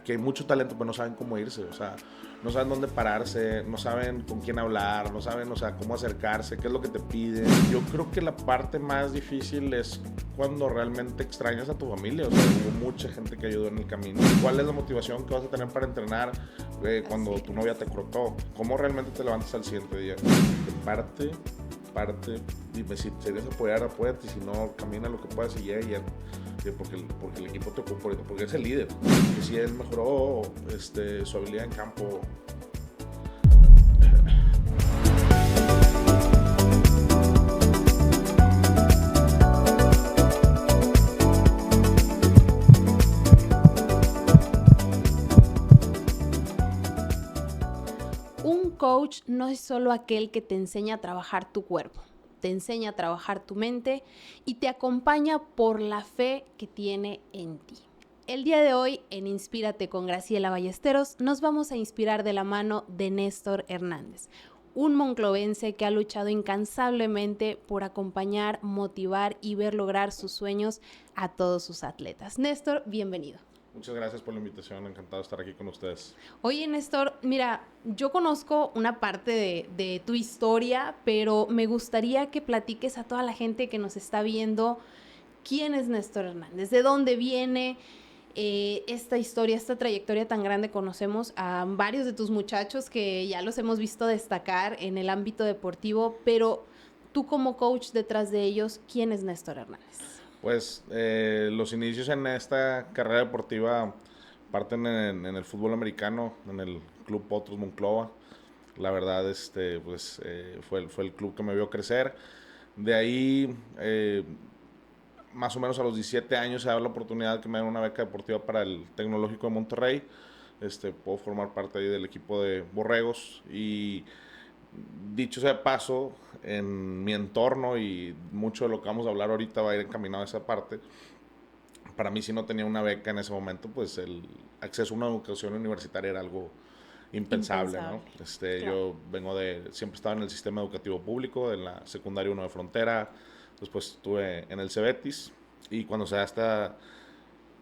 aquí hay mucho talento, pero no saben cómo irse, o sea, no saben dónde pararse, no saben con quién hablar, no saben, o sea, cómo acercarse, qué es lo que te piden. Yo creo que la parte más difícil es cuando realmente extrañas a tu familia, o sea, hubo mucha gente que ayudó en el camino. ¿Cuál es la motivación que vas a tener para entrenar cuando tu novia te cortó? ¿Cómo realmente te levantas al siguiente día? Parte, dime, si quieres apoyar, apóyate, si no, camina lo que puedas y ya, porque el equipo te ocupa, porque es el líder, que si él mejoró su habilidad en campo. Un coach no es solo aquel que te enseña a trabajar tu cuerpo, te enseña a trabajar tu mente y te acompaña por la fe que tiene en ti. El día de hoy en Inspírate con Graciela Ballesteros nos vamos a inspirar de la mano de Néstor Hernández, un monclovense que ha luchado incansablemente por acompañar, motivar y ver lograr sus sueños a todos sus atletas. Néstor, bienvenido. Muchas gracias por la invitación, encantado de estar aquí con ustedes. Oye, Néstor, mira, yo conozco una parte de tu historia, pero me gustaría que platiques a toda la gente que nos está viendo quién es Néstor Hernández, de dónde viene esta historia, esta trayectoria tan grande. Conocemos a varios de tus muchachos que ya los hemos visto destacar en el ámbito deportivo, pero tú como coach detrás de ellos, ¿quién es Néstor Hernández? Pues los inicios en esta carrera deportiva parten en el fútbol americano, en el Club Potros Monclova. La verdad, fue el club que me vio crecer. De ahí, más o menos a los 17 años, se da la oportunidad que me den una beca deportiva para el Tecnológico de Monterrey. Puedo formar parte ahí del equipo de Borregos y dicho sea de paso, en mi entorno y mucho de lo que vamos a hablar ahorita va a ir encaminado a esa parte. Para mí, si no tenía una beca en ese momento, pues el acceso a una educación universitaria era algo impensable, ¿no? Claro. Yo siempre estaba en el sistema educativo público, en la secundaria 1 de Frontera, después estuve en el Cebetis, y cuando se da esta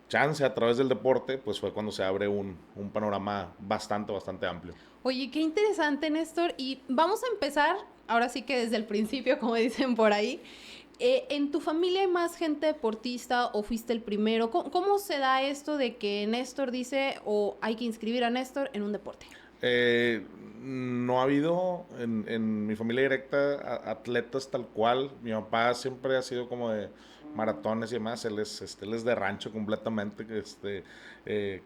chance a través del deporte, pues fue cuando se abre un panorama bastante amplio. Oye, qué interesante, Néstor. Y vamos a empezar, ahora sí que desde el principio, como dicen por ahí. ¿En tu familia hay más gente deportista o fuiste el primero? ¿Cómo se da esto de que Néstor dice o hay que inscribir a Néstor en un deporte? No ha habido en mi familia directa atletas tal cual. Mi papá siempre ha sido como de maratones y demás. Él es de rancho completamente.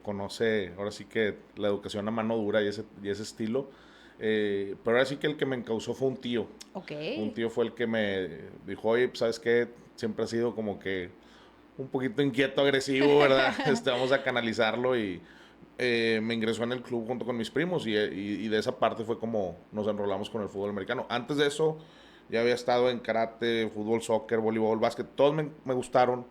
Conoce ahora sí que la educación a mano dura y ese estilo. Pero ahora sí que el que me encausó fue un tío. Ok. Un tío fue el que me dijo, oye, pues, ¿sabes qué? Siempre ha sido como que un poquito inquieto, agresivo, ¿verdad? Vamos a canalizarlo y me ingresó en el club junto con mis primos y de esa parte fue como nos enrolamos con el fútbol americano. Antes de eso ya había estado en karate, fútbol, soccer, voleibol, básquet, todos me gustaron,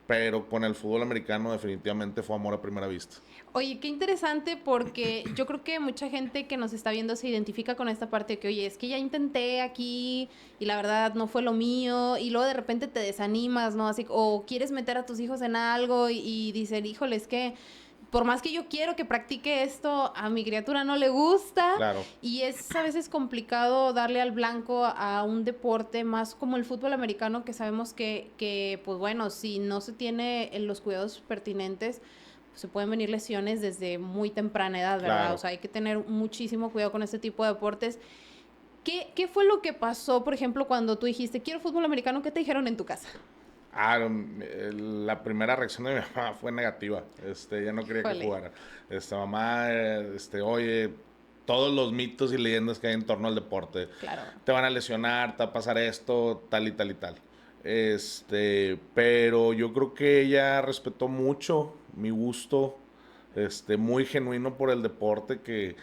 pero con el fútbol americano definitivamente fue amor a primera vista. Oye, qué interesante porque yo creo que mucha gente que nos está viendo se identifica con esta parte de que, oye, es que ya intenté aquí y la verdad no fue lo mío y luego de repente te desanimas, ¿no? Así, o quieres meter a tus hijos en algo y dicen, híjole, es que por más que yo quiero que practique esto, a mi criatura no le gusta. Claro. Y es a veces complicado darle al blanco a un deporte más como el fútbol americano, que sabemos que pues bueno, si no se tiene los cuidados pertinentes, se pueden venir lesiones desde muy temprana edad, ¿verdad? Claro. O sea, hay que tener muchísimo cuidado con este tipo de deportes. ¿Qué fue lo que pasó, por ejemplo, cuando tú dijiste, quiero fútbol americano? ¿Qué te dijeron en tu casa? La primera reacción de mi mamá fue negativa. Ella no quería que jugara. Mamá, oye, todos los mitos y leyendas que hay en torno al deporte. Claro. Te van a lesionar, te va a pasar esto, tal y tal y tal. Pero yo creo que ella respetó mucho mi gusto, muy genuino por el deporte que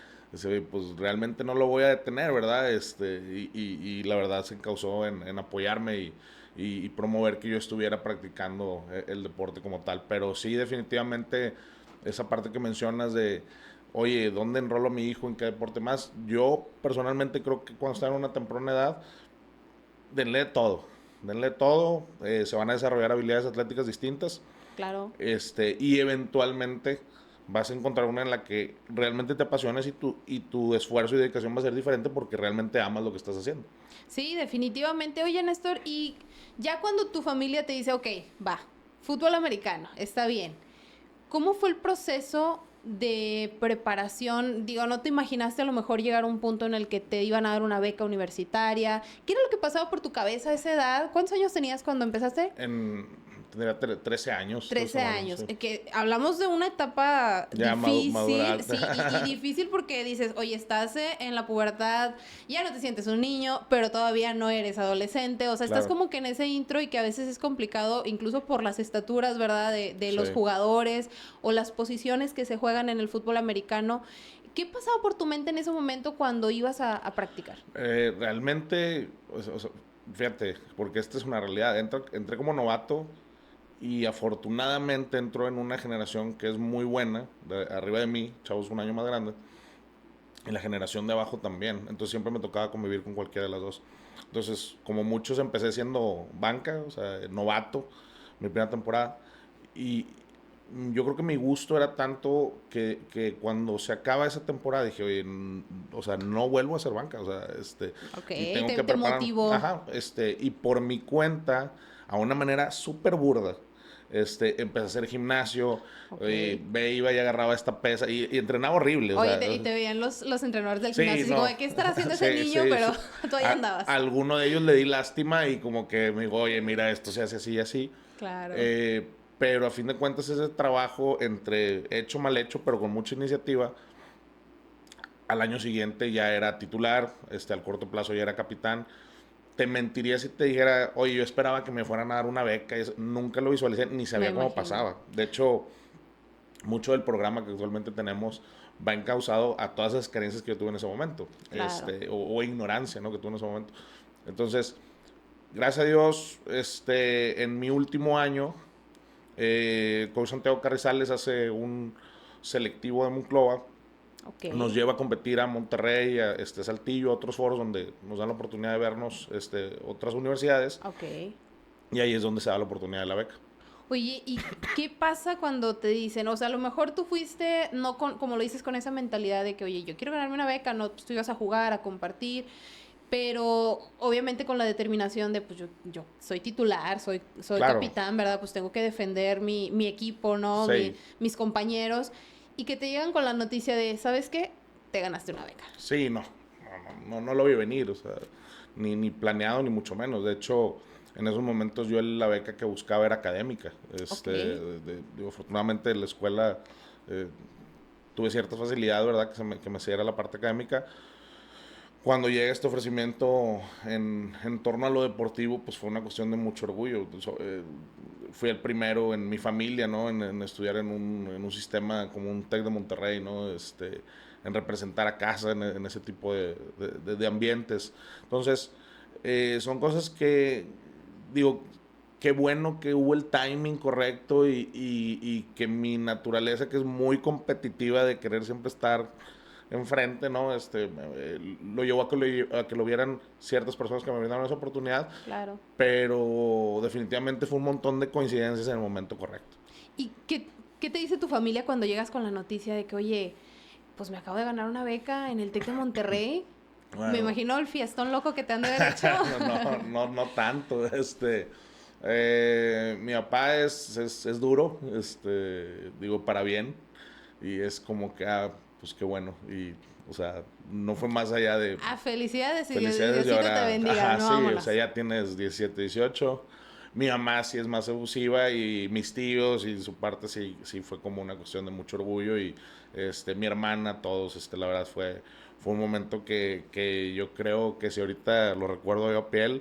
pues realmente no lo voy a detener, ¿verdad? Y la verdad se encausó en apoyarme y promover que yo estuviera practicando el deporte como tal. Pero sí, definitivamente, esa parte que mencionas de, oye, ¿dónde enrolo a mi hijo? ¿En qué deporte más? Yo personalmente creo que cuando está en una temprana edad, denle todo. Denle todo, se van a desarrollar habilidades atléticas distintas. Claro. Y eventualmente vas a encontrar una en la que realmente te apasiones y tu esfuerzo y dedicación va a ser diferente porque realmente amas lo que estás haciendo. Sí, definitivamente. Oye, Néstor, y ya cuando tu familia te dice, ok, va, fútbol americano, está bien. ¿Cómo fue el proceso de preparación? Digo, ¿no te imaginaste a lo mejor llegar a un punto en el que te iban a dar una beca universitaria? ¿Qué era lo que pasaba por tu cabeza a esa edad? ¿Cuántos años tenías cuando empezaste? Tendría 13 años. 13 años, años. sí. Que hablamos de una etapa Ya difícil, madurar. sí, y difícil porque dices, oye, estás en la pubertad, ya no te sientes un niño, pero todavía no eres adolescente, o sea, estás Claro. como que en ese intro y que a veces es complicado, incluso por las estaturas, ¿verdad?, de los Sí. jugadores o las posiciones que se juegan en el fútbol americano. ¿Qué pasaba por tu mente en ese momento cuando ibas a practicar? Realmente, fíjate, porque esta es una realidad. Entré como novato y afortunadamente entró en una generación que es muy buena, arriba de mí, chavos un año más grande, y la generación de abajo también. Entonces siempre me tocaba convivir con cualquiera de las dos. Entonces, como muchos, empecé siendo banca, o sea, novato, mi primera temporada. Y yo creo que mi gusto era tanto que cuando se acaba esa temporada dije, oye, o sea, no vuelvo a ser banca, o sea, Ok, y tengo que te preparar, motivó. ajá, y por mi cuenta, a una manera súper burda, empecé a hacer gimnasio, Ok. iba y agarraba esta pesa, y entrenaba horrible, o Oye, sea, y te veían los entrenadores del sí, gimnasio, así como, no. ¿de qué estará haciendo ese Sí, niño? sí, Pero sí. tú ahí andabas. A alguno de ellos le di lástima y como que me dijo, oye, mira, esto se hace así y así. Claro. Pero a fin de cuentas ese trabajo entre hecho mal hecho, pero con mucha iniciativa, al año siguiente ya era titular, al corto plazo ya era capitán. Te mentiría si te dijera, oye, yo esperaba que me fueran a dar una beca. Nunca lo visualicé, ni Me sabía cómo imagino. pasaba. De hecho, mucho del programa que actualmente tenemos va encausado a todas esas carencias que yo tuve en ese momento, Claro. o ignorancia, ¿no?, que tuve en ese momento. Entonces, gracias a Dios, en mi último año, Coach Santiago Carrizales hace un selectivo de Monclova, Ok. nos lleva a competir a Monterrey, a Saltillo, a otros foros donde nos dan la oportunidad de vernos otras universidades, Ok. y ahí es donde se da la oportunidad de la beca. Oye, ¿y qué pasa cuando te dicen? O sea, a lo mejor tú fuiste, no como lo dices, con esa mentalidad de que, oye, yo quiero ganarme una beca, no, pues tú ibas a jugar, a compartir, pero obviamente con la determinación de, pues yo soy titular, soy Claro, capitán, ¿verdad? Pues tengo que defender mi equipo, ¿no? sí, Mis compañeros, y que te llegan con la noticia de, ¿sabes qué? Te ganaste una beca. sí, no lo vi venir, o sea, ni planeado ni mucho menos. De hecho, en esos momentos yo la beca que buscaba era académica. Ok, Digo, afortunadamente en la escuela eh, tuve cierta facilidad, ¿verdad? Que me cediera la parte académica. Cuando llega este ofrecimiento en torno a lo deportivo, pues fue una cuestión de mucho orgullo. Fui el primero en mi familia, ¿no? En estudiar en un sistema como un TEC de Monterrey, ¿no? En representar a casa en ese tipo de ambientes. Entonces, son cosas que, digo, qué bueno que hubo el timing correcto y que mi naturaleza, que es muy competitiva de querer siempre estar enfrente, ¿no? Lo llevó a que lo vieran ciertas personas que me brindaron esa oportunidad, claro. pero definitivamente fue un montón de coincidencias en el momento correcto. ¿Y qué te dice tu familia cuando llegas con la noticia de que, oye, pues me acabo de ganar una beca en el TEC de Monterrey? Me Bueno, imagino el fiestón loco que te han de haber hecho. no tanto. Mi papá es duro, digo, para bien, y es como que, pues qué bueno, y, o sea, no fue más allá de Ah, felicidades y felicidades y Diosito te ahora, bendiga, ajá, no sí, o sea, vámonos. ya tienes 17, 18. Mi mamá sí es más efusiva y mis tíos y su parte sí fue como una cuestión de mucho orgullo y mi hermana, todos, la verdad fue un momento que yo creo que si ahorita lo recuerdo yo a piel,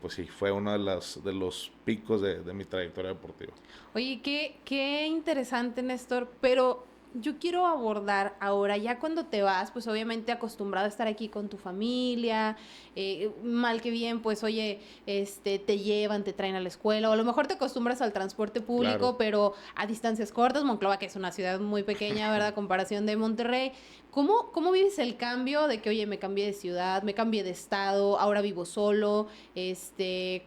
pues sí, fue uno de los picos de mi trayectoria deportiva. Oye, qué interesante, Néstor, pero yo quiero abordar ahora, ya cuando te vas, pues obviamente acostumbrado a estar aquí con tu familia, mal que bien, pues oye, te llevan, te traen a la escuela, o a lo mejor te acostumbras al transporte Claro. público, pero a distancias cortas. Monclova, que es una ciudad muy pequeña, ¿verdad? A comparación de Monterrey. ¿Cómo vives el cambio de que, oye, me cambié de ciudad, me cambié de estado, ahora vivo solo,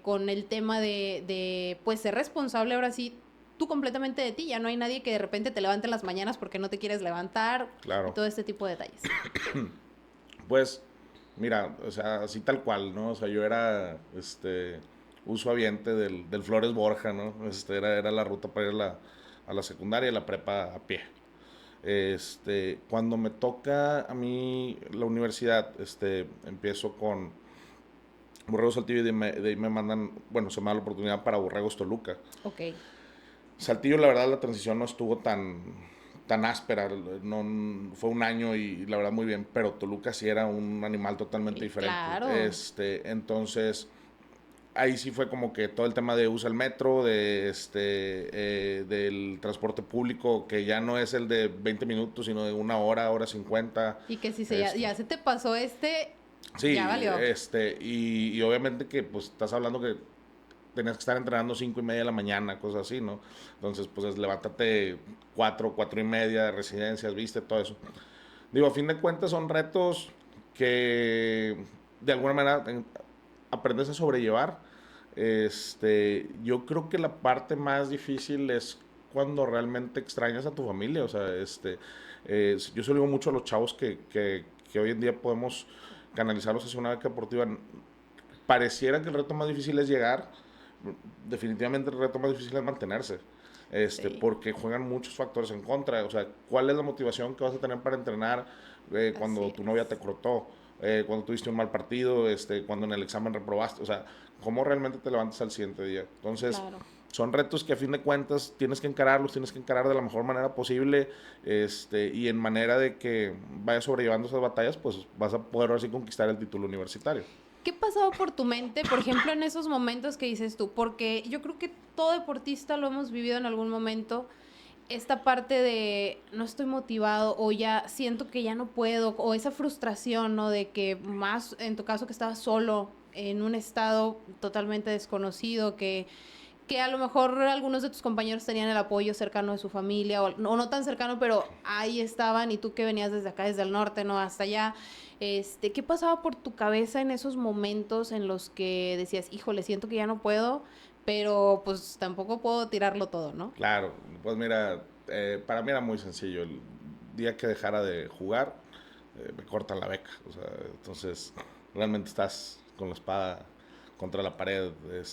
con el tema de pues ser responsable ahora sí tú completamente de ti, ya no hay nadie que de repente te levante en las mañanas porque no te quieres levantar, Claro. y todo este tipo de detalles. Pues, mira, o sea, así tal cual, ¿no? O sea, yo era, uso habiente del Flores Borja, ¿no? Era la ruta para ir a la secundaria y la prepa a pie. Cuando me toca a mí la universidad, empiezo con Borregos Saltillo y de ahí me mandan, bueno, se me da la oportunidad para Borregos Toluca. Ok. Saltillo, la verdad, la transición no estuvo tan áspera, no, fue un año y la verdad muy bien, pero Toluca sí era un animal totalmente diferente. Claro. Entonces, ahí sí fue como que todo el tema de usa el metro, del transporte público, que ya no es el de 20 minutos, sino de una hora, hora 50. Y que si ya se te pasó Sí, ya valió. y obviamente que pues estás hablando que tenías que estar entrenando 5:30 de la mañana, cosas así, ¿no? Entonces, pues levántate 4:30, residencias, viste, todo eso. Digo, a fin de cuentas son retos que de alguna manera aprendes a sobrellevar. Yo creo que la parte más difícil es cuando realmente extrañas a tu familia. O sea, yo se lo digo mucho a los chavos que hoy en día podemos canalizarlos hacia una beca deportiva. Pareciera que el reto más difícil es llegar, definitivamente el reto más difícil es mantenerse. Sí. Porque juegan muchos factores en contra. O sea, ¿cuál es la motivación que vas a tener para entrenar cuando Así tu novia te cortó? Cuando tuviste un mal partido, cuando en el examen reprobaste. O sea, ¿cómo realmente te levantas al siguiente día? Entonces, claro. son retos que a fin de cuentas tienes que encararlos, tienes que encarar de la mejor manera posible, y en manera de que vayas sobrellevando esas batallas, pues vas a poder ahora sí conquistar el título universitario. ¿Qué pasaba por tu mente, por ejemplo, en esos momentos que dices tú? Porque yo creo que todo deportista lo hemos vivido en algún momento, esta parte de no estoy motivado o ya siento que ya no puedo, o esa frustración, ¿no? De que más en tu caso que estabas solo en un estado totalmente desconocido, que a lo mejor algunos de tus compañeros tenían el apoyo cercano de su familia, o no tan cercano, pero ahí estaban, y tú que venías desde acá, desde el norte, ¿no? Hasta allá. ¿Qué pasaba por tu cabeza en esos momentos en los que decías, híjole, siento que ya no puedo, pero pues tampoco puedo tirarlo todo, ¿no? Claro, pues mira, para mí era muy sencillo. El día que dejara de jugar, me cortan la beca. O sea, entonces realmente estás con la espada contra la pared.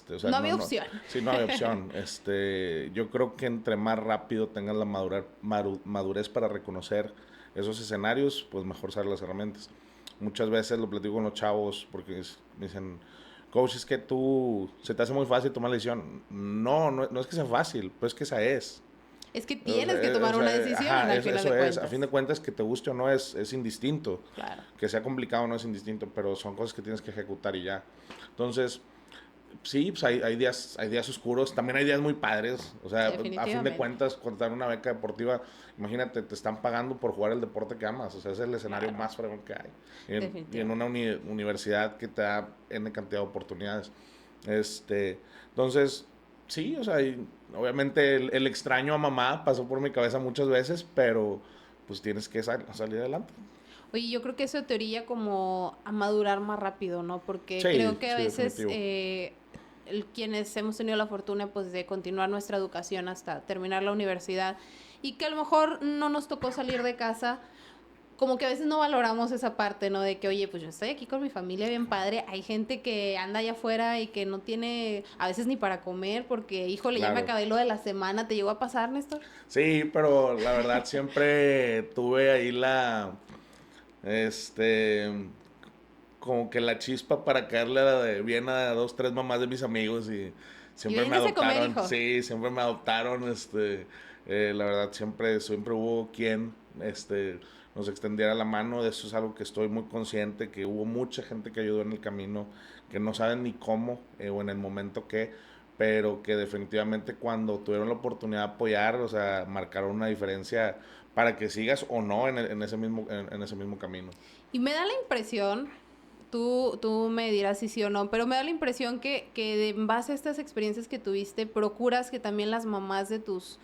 O sea, No había opción. sí, no había opción. Yo creo que entre más rápido tengas la madurez para reconocer esos escenarios, pues mejor usar las herramientas. Muchas veces lo platico con los chavos porque me dicen, coach, es que tú se te hace muy fácil tomar la decisión. No es que sea fácil, pues es que esa es. Es que tienes que tomar una decisión Ajá, al final eso de es. cuentas. A fin de cuentas, que te guste o no es indistinto. Claro. Que sea complicado no es indistinto, pero son cosas que tienes que ejecutar y ya. Entonces, sí, pues hay días oscuros, también hay días muy padres. O sea, a fin de cuentas, contar una beca deportiva, imagínate, te están pagando por jugar el deporte que amas. O sea, es el escenario más fregón que hay. Y en una universidad que te da N cantidad de oportunidades. Entonces, sí, o sea, obviamente el extraño a mamá pasó por mi cabeza muchas veces, pero pues tienes que salir adelante. Oye, yo creo que eso te orilla como a madurar más rápido, ¿no? Porque Sí, creo que a sí, veces definitivo. quienes hemos tenido la fortuna pues de continuar nuestra educación hasta terminar la universidad y que a lo mejor no nos tocó salir de casa, como que a veces no valoramos esa parte, ¿no? De que, oye, pues yo estoy aquí con mi familia bien padre. Hay gente que anda allá afuera y que no tiene a veces ni para comer porque, híjole, ya me Claro. acabé lo de la semana. ¿Te llegó a pasar, Néstor? Sí, pero la verdad siempre tuve ahí como que la chispa para caerle bien a dos, tres mamás de mis amigos y Y siempre me véngase a comer, adoptaron. hijo. Sí, siempre me adoptaron. La verdad siempre hubo quien, nos extendiera la mano. De eso es algo que estoy muy consciente, que hubo mucha gente que ayudó en el camino, que no saben ni cómo o en el momento que, pero que definitivamente cuando tuvieron la oportunidad de apoyar, o sea, marcaron una diferencia para que sigas o no en ese mismo camino. Y me da la impresión, tú me dirás si sí o no, pero me da la impresión que en base a estas experiencias que tuviste, procuras que también las mamás de tus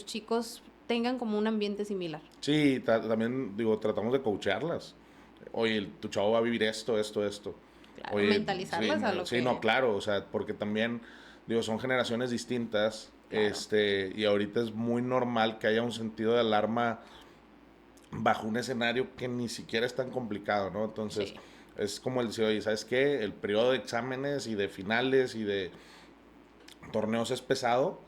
chicos tengan como un ambiente similar. Sí, también digo, tratamos de coachearlas. Oye, tu chavo va a vivir esto. Claro, Oye, sí, mentalizarlas a lo sí, no, que... claro, o sea, porque también, digo, son generaciones distintas Claro. Y ahorita es muy normal que haya un sentido de alarma bajo un escenario que ni siquiera es tan complicado, ¿no? Entonces, Sí. es como el decir, oye, ¿sabes qué? El periodo de exámenes y de finales y de torneos es pesado,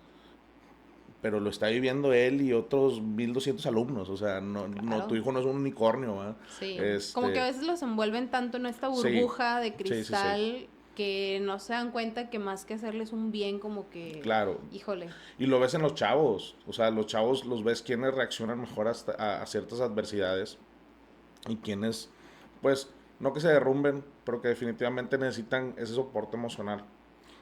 pero lo está viviendo él y otros 1,200 alumnos. O sea, tu Claro. hijo no es un unicornio, ¿verdad? Sí, como que a Este, veces los envuelven tanto en esta sí, burbuja de sí, sí, sí, cristal que no se dan cuenta que más que hacerles un bien, como que, claro. híjole, Y lo ves en los chavos, o sea, los chavos los ves quienes reaccionan mejor a ciertas adversidades y quienes, pues, no que se derrumben, pero que definitivamente necesitan ese soporte emocional.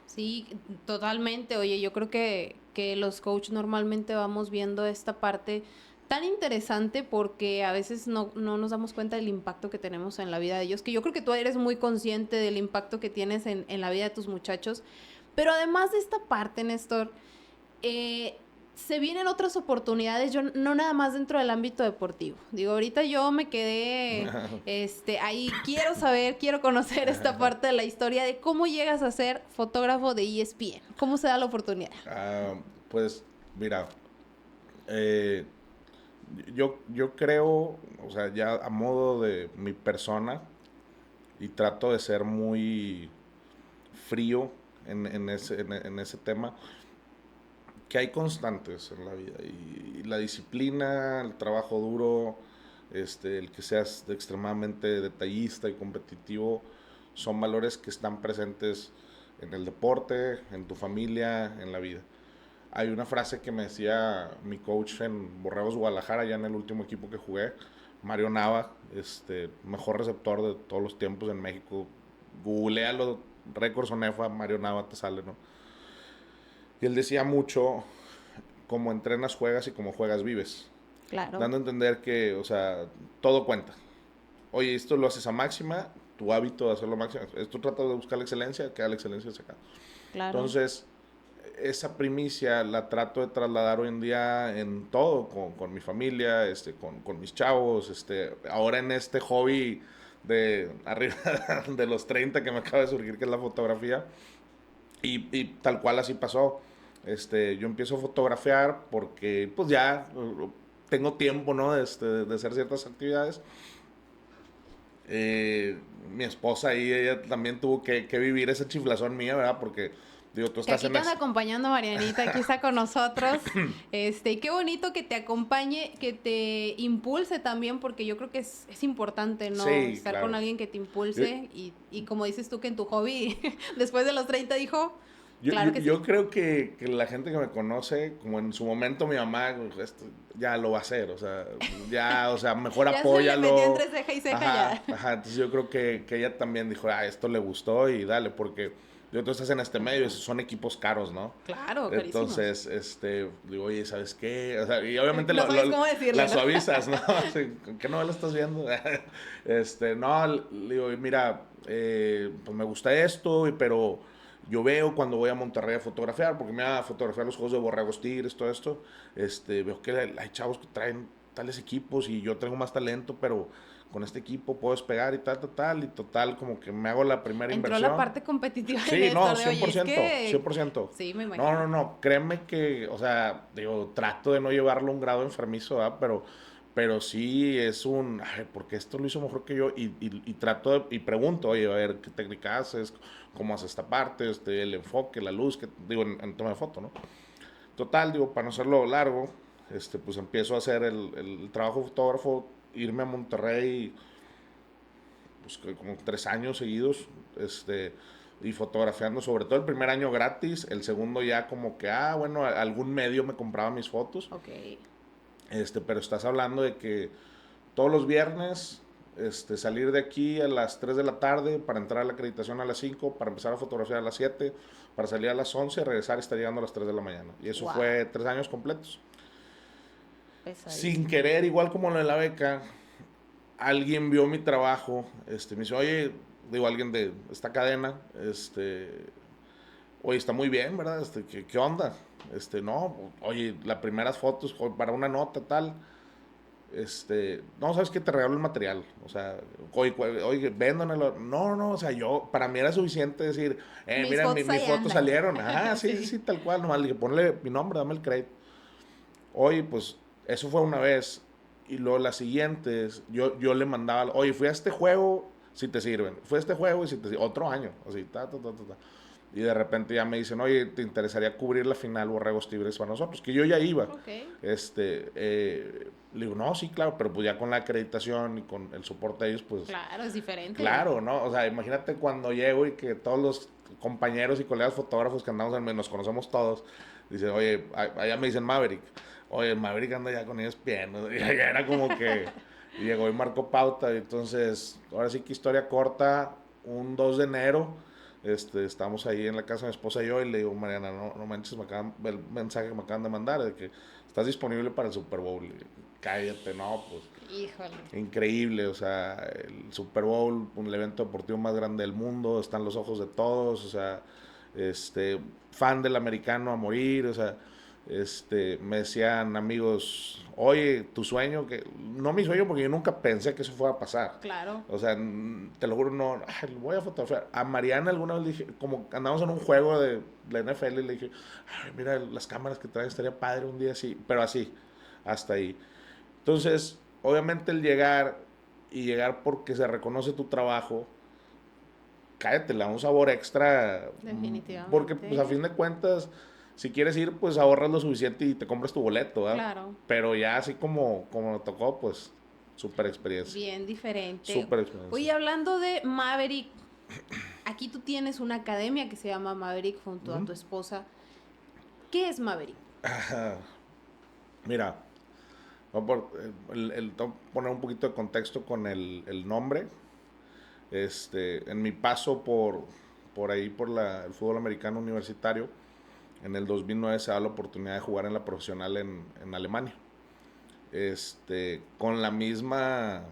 sí, totalmente. Oye, yo creo que los coaches normalmente vamos viendo esta parte tan interesante porque a veces no nos damos cuenta del impacto que tenemos en la vida de ellos, que yo creo que tú eres muy consciente del impacto que tienes en la vida de tus muchachos. Pero además de esta parte, Néstor, eh, se vienen otras oportunidades, yo no nada más dentro del ámbito deportivo. Digo, ahorita yo me quedé ahí, quiero saber, quiero conocer esta parte de la historia de cómo llegas a ser fotógrafo de ESPN. ¿Cómo se da la oportunidad? Ah, pues, mira, eh, yo creo, o sea, ya a modo de mi persona, y trato de ser muy frío en ese tema, que hay constantes en la vida y la disciplina, el trabajo duro, el que seas extremadamente detallista y competitivo, son valores que están presentes en el deporte, en tu familia, en la vida. Hay una frase que me decía mi coach en Borregos Guadalajara, ya en el último equipo que jugué, Mario Nava, mejor receptor de todos los tiempos en México. Googlealo, récords Onefa, Mario Nava te sale, ¿no? Y él decía mucho, como entrenas, juegas y como juegas, vives. Claro, Dando a entender que, o sea, todo cuenta. Oye, esto lo haces a máxima, tu hábito de hacerlo máxima. Esto trata de buscar la excelencia, que la excelencia se acá. claro. Entonces, esa primicia la trato de trasladar hoy en día en todo, con mi familia, con mis chavos, ahora en este hobby de arriba de los 30 que me acaba de surgir, que es la fotografía, y tal cual así pasó. Yo empiezo a fotografiar porque pues ya tengo tiempo, ¿no? De hacer ciertas actividades. Mi esposa ahí, ella también tuvo que vivir esa chiflazón mía, ¿verdad? Porque, digo, tú Que estás aquí en te anda acompañando Marianita, aquí está con nosotros. Y qué bonito que te acompañe, que te impulse también, porque yo creo que es importante, ¿no? Sí, Estar con claro. alguien que te Yo, impulse y como dices tú que en tu hobby, después de los 30 dijo, yo, claro yo, que yo sí. creo que la gente que me conoce, como en su momento mi mamá, esto ya lo va a hacer, o sea, ya, o sea, mejor Ya se le metió apóyalo. entre ceja y ceja Ajá, ya. ajá. Entonces yo creo que ella también dijo, esto le gustó y dale, porque tú estás en este medio, esos son equipos caros, ¿no? Claro, carísimos. Entonces, digo, oye, ¿sabes qué? O sea, y obviamente No sabes cómo la decirle, ¿no? suavizas, ¿no? Así, ¿qué novela estás viendo? No, le digo, mira, pues me gusta esto, pero yo veo cuando voy a Monterrey a fotografiar, porque me voy a fotografiar los juegos de Borregos Tigres, todo esto, veo que hay chavos que traen tales equipos y yo tengo más talento, pero con este equipo puedo despegar y tal, y total, como que me hago la primera Entró la inversión. parte competitiva de Sí, no, Néstor, de cien oye, por es ciento cien que por ciento sí, me No, imagino. no, no, créeme que, o sea, digo, trato de no llevarlo a un grado enfermizo, ¿verdad? Pero sí es porque esto lo hizo mejor que yo y trato y pregunto, oye, a ver, ¿qué técnica haces? ¿Cómo haces esta parte? El enfoque, la luz, que digo, en toma de foto, ¿no? Total, digo, para no hacerlo largo, pues empiezo a hacer el trabajo de fotógrafo, irme a Monterrey, pues como 3 años seguidos, y fotografiando, sobre todo el primer año gratis, el segundo ya como que, bueno, algún medio me compraba mis fotos, Ok. pero estás hablando de que todos los viernes, salir de aquí a las 3 de la tarde para entrar a la acreditación a las 5, para empezar a fotografiar a las 7, para salir a las 11, regresar y estar llegando a las 3 de la mañana. Y eso Wow, fue 3 años completos. Sin pesadísimo. querer, igual como lo de la beca, alguien vio mi trabajo, me dice, oye, digo, alguien de esta cadena, oye, está muy bien, ¿verdad? ¿Qué onda? No, oye, las primeras fotos para una nota, tal. no, ¿sabes qué? Te regalo el material. O sea, oye, véndanelo. No, o sea, para mí era suficiente decir, Mis mira, fotos mis ahí fotos andan. salieron. Ajá, sí, Sí. tal cual. Nomás le dije, ponle mi nombre, dame el crédito. Oye, pues, eso fue una vez. Y luego las siguientes, yo le mandaba, oye, fui a este juego, si te sirven. Fui a este juego y si te sirven. Otro año, así, ta. Y de repente ya me dicen, oye, ¿te interesaría cubrir la final Borregos Tigres para nosotros? Que yo ya iba. Ok. Le digo, no, sí, claro, pero pues ya con la acreditación y con el soporte de ellos, pues Claro, es diferente. claro, ¿no? O sea, imagínate cuando llego y que todos los compañeros y colegas fotógrafos que andamos nos conocemos todos, dicen, oye, allá me dicen Maverick, oye, Maverick anda ya con ellos bien, ¿no? Y ya era como que y llegó y marcó pauta, y entonces, ahora sí que historia corta, un 2 de enero, estamos ahí en la casa de mi esposa y yo, y le digo, Mariana, no manches, el mensaje que me acaban de mandar, de que estás disponible para el Super Bowl. Y, cállate, no, pues Híjole. increíble, o sea, el Super Bowl, el evento deportivo más grande del mundo, están los ojos de todos, o sea, fan del americano a morir, o sea, me decían amigos, oye, tu sueño, que no mi sueño porque yo nunca pensé que eso fuera a pasar, Claro. o sea, te lo juro, no, voy a fotografiar. A Mariana alguna vez le dije, como andamos en un juego de la NFL, le dije, ay, mira las cámaras que traes, estaría padre un día así, pero así, hasta ahí. Entonces, obviamente el llegar y llegar porque se reconoce tu trabajo, cállate, le da un sabor extra, porque pues a Definitivamente. fin de cuentas, si quieres ir, pues ahorras lo suficiente y te compras tu boleto, ¿verdad? Claro. Pero ya así como nos tocó, pues, súper experiencia, Bien diferente. súper experiencia. Oye, hablando de Maverick, aquí tú tienes una academia que se llama Maverick junto a Ujú. tu esposa. ¿Qué es Maverick? Mira, tengo que poner un poquito de contexto con el nombre. En mi paso por ahí, el fútbol americano universitario, en el 2009 se da la oportunidad de jugar en la profesional en Alemania. Con la misma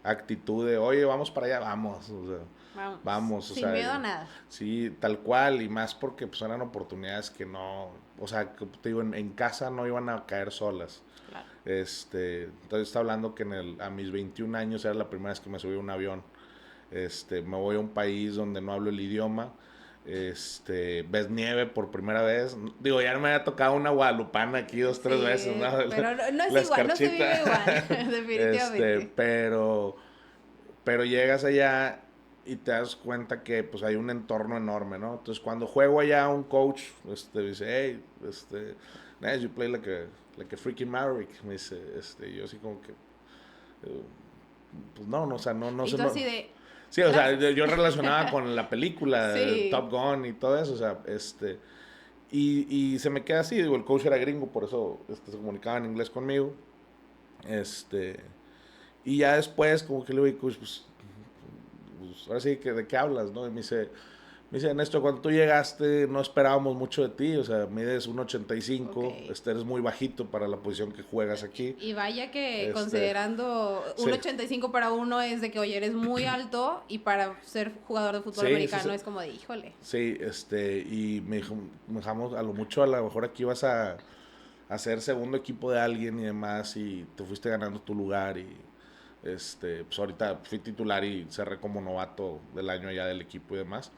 actitud de, oye, vamos para allá, vamos, o sea, Vamos. vamos, o Sin sea, miedo a nada. sí, tal cual, y más porque pues eran oportunidades que no, o sea, que te digo, en casa no iban a caer solas. Claro. Entonces está hablando que a mis 21 años era la primera vez que me subí a un avión. Me voy a un país donde no hablo el idioma. Ves nieve por primera vez. Digo, ya me había tocado una guadalupana aquí 2, 3 veces, ¿no? Sí, pero no es La igual, no se vive escarchita. igual, definitivamente. Pero llegas allá y te das cuenta que pues hay un entorno enorme, ¿no? Entonces cuando juego allá un coach, dice, hey, nice, you play like a freaking Maverick. Me dice, yo así como que, pues no, o sea, no Y sé, tú no. así de, Sí, o sea, gracias. yo relacionaba con la película Sí, Top Gun y todo eso, o sea, y se me queda así, digo, el coach era gringo, por eso se comunicaba en inglés conmigo, este, y ya después como que le digo, coach, pues ahora sí, que ¿de qué hablas, no? Y me dice, Néstor, cuando tú llegaste no esperábamos mucho de ti, o sea, mides ok. 1.85, eres muy bajito para la posición que juegas aquí, Y vaya que este, considerando un sí, 85 para uno es de que, oye, eres muy alto y para ser jugador de fútbol sí, americano es como de, híjole. sí, y me dijo, dejamos a lo mucho, a lo mejor aquí vas a ser segundo equipo de alguien y demás, y te fuiste ganando tu lugar, y pues ahorita fui titular y cerré como novato del año ya del equipo y demás.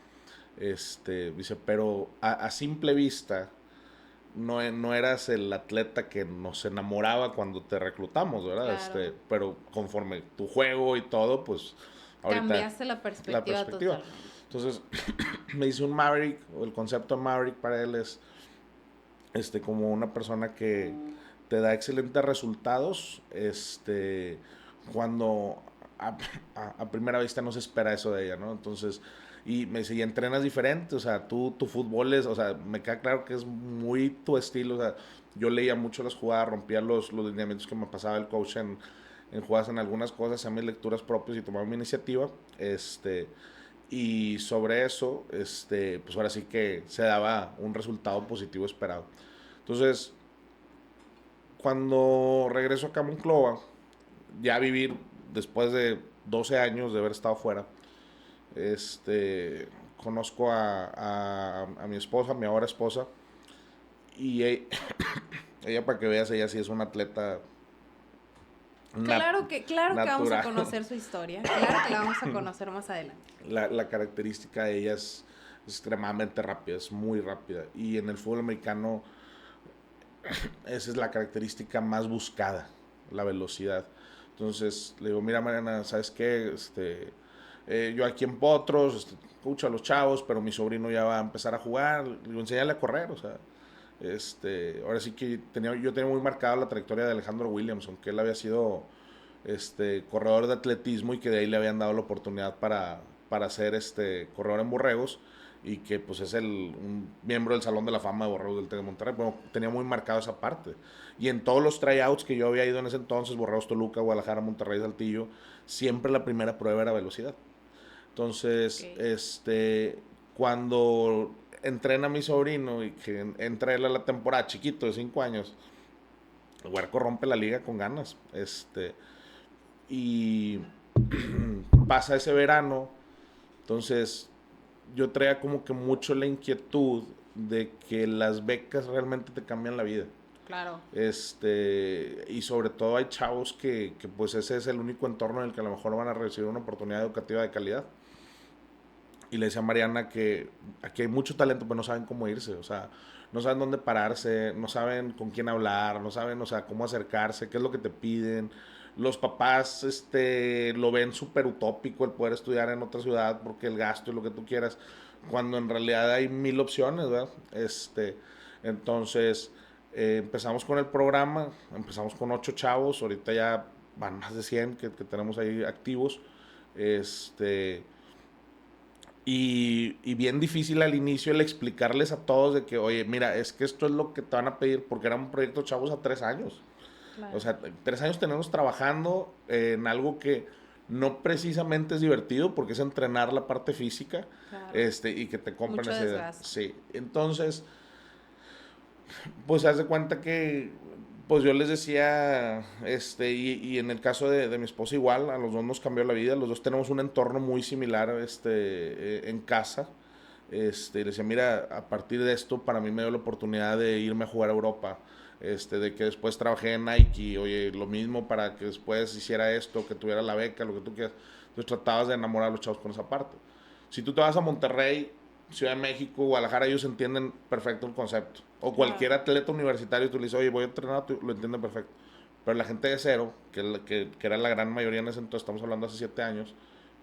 Dice, pero a simple vista no eras el atleta que nos enamoraba cuando te reclutamos, ¿verdad? Claro. Pero conforme tu juego y todo, pues ahorita Cambiaste la la perspectiva perspectiva. totalmente. Entonces, me dice un Maverick, o el concepto de Maverick para él es como una persona que te da excelentes resultados, cuando a primera vista no se espera eso de ella, ¿no? Entonces, y me dice, y entrenas diferente, o sea, tu fútbol es, o sea, me queda claro que es muy tu estilo, o sea, yo leía mucho las jugadas, rompía los lineamientos que me pasaba el coach en jugadas, en algunas cosas, hacía mis lecturas propias y tomaba mi iniciativa, y sobre eso, pues ahora sí que se daba un resultado positivo esperado. Entonces, cuando regreso acá a Monclova, ya a vivir después de 12 años de haber estado fuera, conozco a mi esposa, mi ahora esposa, y ella, para que veas, ella sí es una atleta Claro que vamos a natural. conocer su historia. Claro que la vamos a conocer más adelante. La característica de ella es extremadamente rápida, es muy rápida. Y en el fútbol americano esa es la característica más buscada, la velocidad. Entonces le digo, mira Mariana, ¿sabes qué? Yo aquí en Potros, escucho a los chavos, pero mi sobrino ya va a empezar a jugar. Le digo, enséñale a correr, o sea. Ahora sí que yo tenía muy marcada la trayectoria de Alejandro Williams, aunque él había sido corredor de atletismo y que de ahí le habían dado la oportunidad para ser corredor en borregos y que pues es un miembro del Salón de la Fama de Borregos del TEC de Monterrey. Bueno, tenía muy marcado esa parte. Y en todos los tryouts que yo había ido en ese entonces, Borregos Toluca, Guadalajara, Monterrey, Saltillo, siempre la primera prueba era velocidad. Entonces, Ok. cuando entrena a mi sobrino y que entra él a la temporada, chiquito de 5 años, el huerco rompe la liga con ganas. Y pasa ese verano, entonces yo traía como que mucho la inquietud de que las becas realmente te cambian la vida. Claro. Y sobre todo hay chavos que pues ese es el único entorno en el que a lo mejor van a recibir una oportunidad educativa de calidad. Y le decía a Mariana que aquí hay mucho talento, pero no saben cómo irse, o sea, no saben dónde pararse, no saben con quién hablar, no saben, o sea, cómo acercarse, qué es lo que te piden. Los papás, lo ven súper utópico el poder estudiar en otra ciudad porque el gasto y lo que tú quieras, cuando en realidad hay mil opciones, ¿verdad? Entonces, empezamos con el programa, empezamos con 8 chavos, ahorita ya van más de 100 que tenemos ahí activos, y bien difícil al inicio el explicarles a todos de que, oye, mira, es que esto es lo que te van a pedir, porque era un proyecto chavos a 3 años. O Claro. sea, 3 años tenemos trabajando en algo que no precisamente es divertido, porque es entrenar la parte física, Claro. y que te compren Mucho esa idea. desgaste. Sí, entonces, pues haz de cuenta que, pues yo les decía, y en el caso de mi esposa igual, a los dos nos cambió la vida, los dos tenemos un entorno muy similar, en casa. Le decía, mira, a partir de esto para mí me dio la oportunidad de irme a jugar a Europa, de que después trabajé en Nike, oye, lo mismo para que después hiciera esto, que tuviera la beca, lo que tú quieras. Entonces tratabas de enamorar a los chavos con esa parte. Si tú te vas a Monterrey, Ciudad de México, Guadalajara, ellos entienden perfecto el concepto. O cualquier Claro. atleta universitario, tú le dices, oye, voy a entrenar, tú lo entienden perfecto. Pero la gente de cero, que era la gran mayoría en ese entonces, estamos hablando hace 7 años,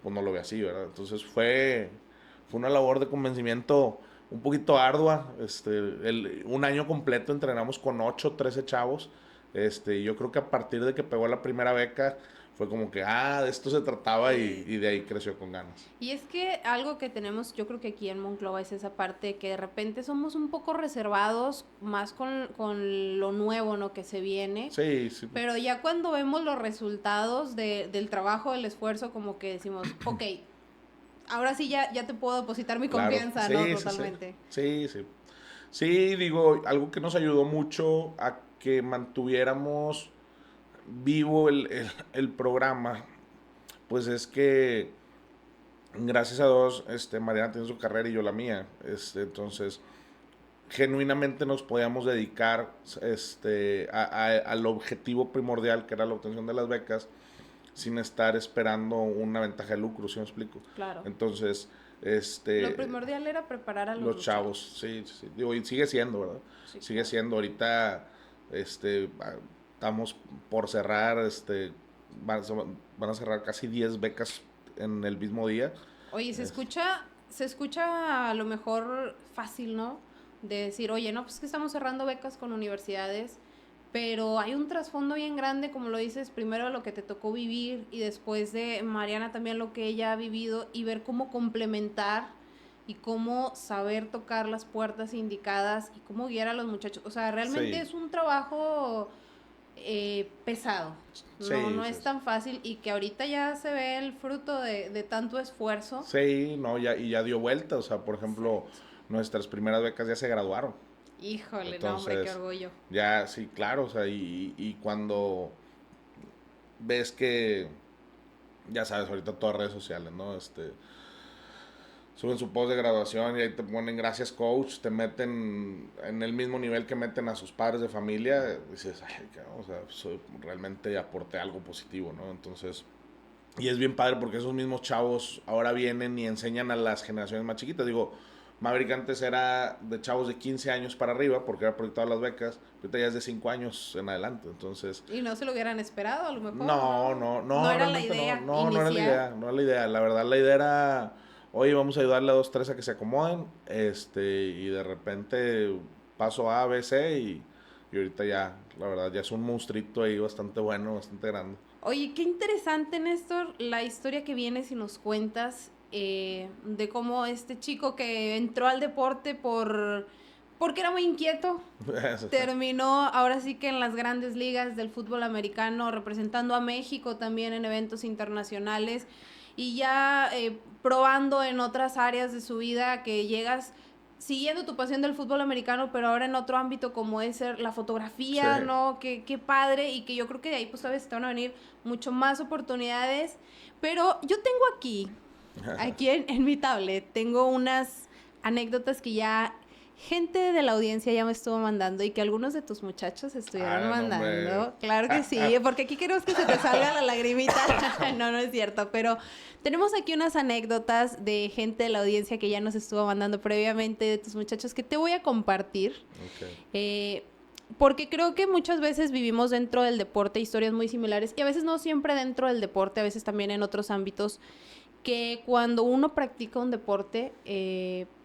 pues no lo ve así, ¿verdad? Entonces fue una labor de convencimiento un poquito ardua. Un año completo entrenamos con 8 13 chavos. Yo creo que a partir de que pegó la primera beca, fue como que, de esto se trataba Sí. y de ahí creció con ganas. Y es que algo que tenemos, yo creo que aquí en Monclova es esa parte que de repente somos un poco reservados más con lo nuevo, ¿no? Que se viene. Sí, sí, Pero ya cuando vemos los resultados del trabajo, del esfuerzo, como que decimos, ok, ahora sí ya te puedo depositar mi claro. confianza, ¿no? Sí, sí, sí. Totalmente. Sí, sí. Sí, digo, algo que nos ayudó mucho a que mantuviéramos vivo el programa, pues es que gracias a Dios, Mariana tiene su carrera y yo la mía. Entonces, genuinamente nos podíamos dedicar al objetivo primordial, que era la obtención de las becas, sin estar esperando una ventaja de lucro, ¿sí me explico? Claro. Entonces, Lo primordial era preparar a los los muchachos. chavos, sí, sí, digo, y sigue siendo, ¿verdad? Sí, Sigue claro. siendo, ahorita, estamos por cerrar, van, van a cerrar casi 10 becas en el mismo día. Oye, Es- se escucha a lo mejor fácil, ¿no? De decir, oye, no, pues que estamos cerrando becas con universidades, pero hay un trasfondo bien grande, como lo dices, primero lo que te tocó vivir y después de Mariana también lo que ella ha vivido y ver cómo complementar y cómo saber tocar las puertas indicadas y cómo guiar a los muchachos. O sea, realmente sí, es un trabajo pesado. No, sí, no sí, es tan fácil y que ahorita ya se ve el fruto de tanto esfuerzo. sí, no, y ya dio vuelta, o sea, por ejemplo, Exacto. nuestras primeras becas ya se graduaron. Híjole, no, hombre, qué Entonces, orgullo. ya, sí, claro, o sea, y cuando ves que, ya sabes, ahorita todas redes sociales, ¿no? suben su post de graduación y ahí te ponen gracias coach, te meten en el mismo nivel que meten a sus padres de familia, dices, ay, o sea, realmente aporté algo positivo, ¿no? Entonces, y es bien padre porque esos mismos chavos ahora vienen y enseñan a las generaciones más chiquitas. Digo, Maverick antes era de chavos de 15 años para arriba porque era proyectado a las becas, ahorita ya es de 5 años en adelante, entonces... Y no se lo hubieran esperado, a lo mejor, No, ¿no? no, No no, era la realmente no, idea no, no era la inicial. idea, no era la idea. La verdad, la idea era, oye, vamos a ayudarle a dos, tres a que se acomoden, y de repente paso A, B, C y ahorita ya, la verdad, ya es un monstruito ahí bastante bueno, bastante grande. Oye, qué interesante, Néstor, la historia que vienes y nos cuentas de cómo este chico que entró al deporte porque era muy inquieto, terminó ahora sí que en las grandes ligas del fútbol americano, representando a México también en eventos internacionales y ya probando en otras áreas de su vida que llegas siguiendo tu pasión del fútbol americano, pero ahora en otro ámbito como es la Sí. fotografía, ¿no? Qué padre y que yo creo que de ahí pues sabes, te van a venir mucho más oportunidades. Pero yo tengo aquí en mi tablet, tengo unas anécdotas que ya gente de la audiencia ya me estuvo mandando y que algunos de tus muchachos estuvieron Ah, no, hombre. mandando. Claro que sí, porque aquí queremos que se te salga la lagrimita. No, no es cierto, pero tenemos aquí unas anécdotas de gente de la audiencia que ya nos estuvo mandando previamente de tus muchachos que te voy a compartir. Okay. Porque creo que muchas veces vivimos dentro del deporte historias muy similares y a veces no siempre dentro del deporte, a veces también en otros ámbitos que cuando uno practica un deporte,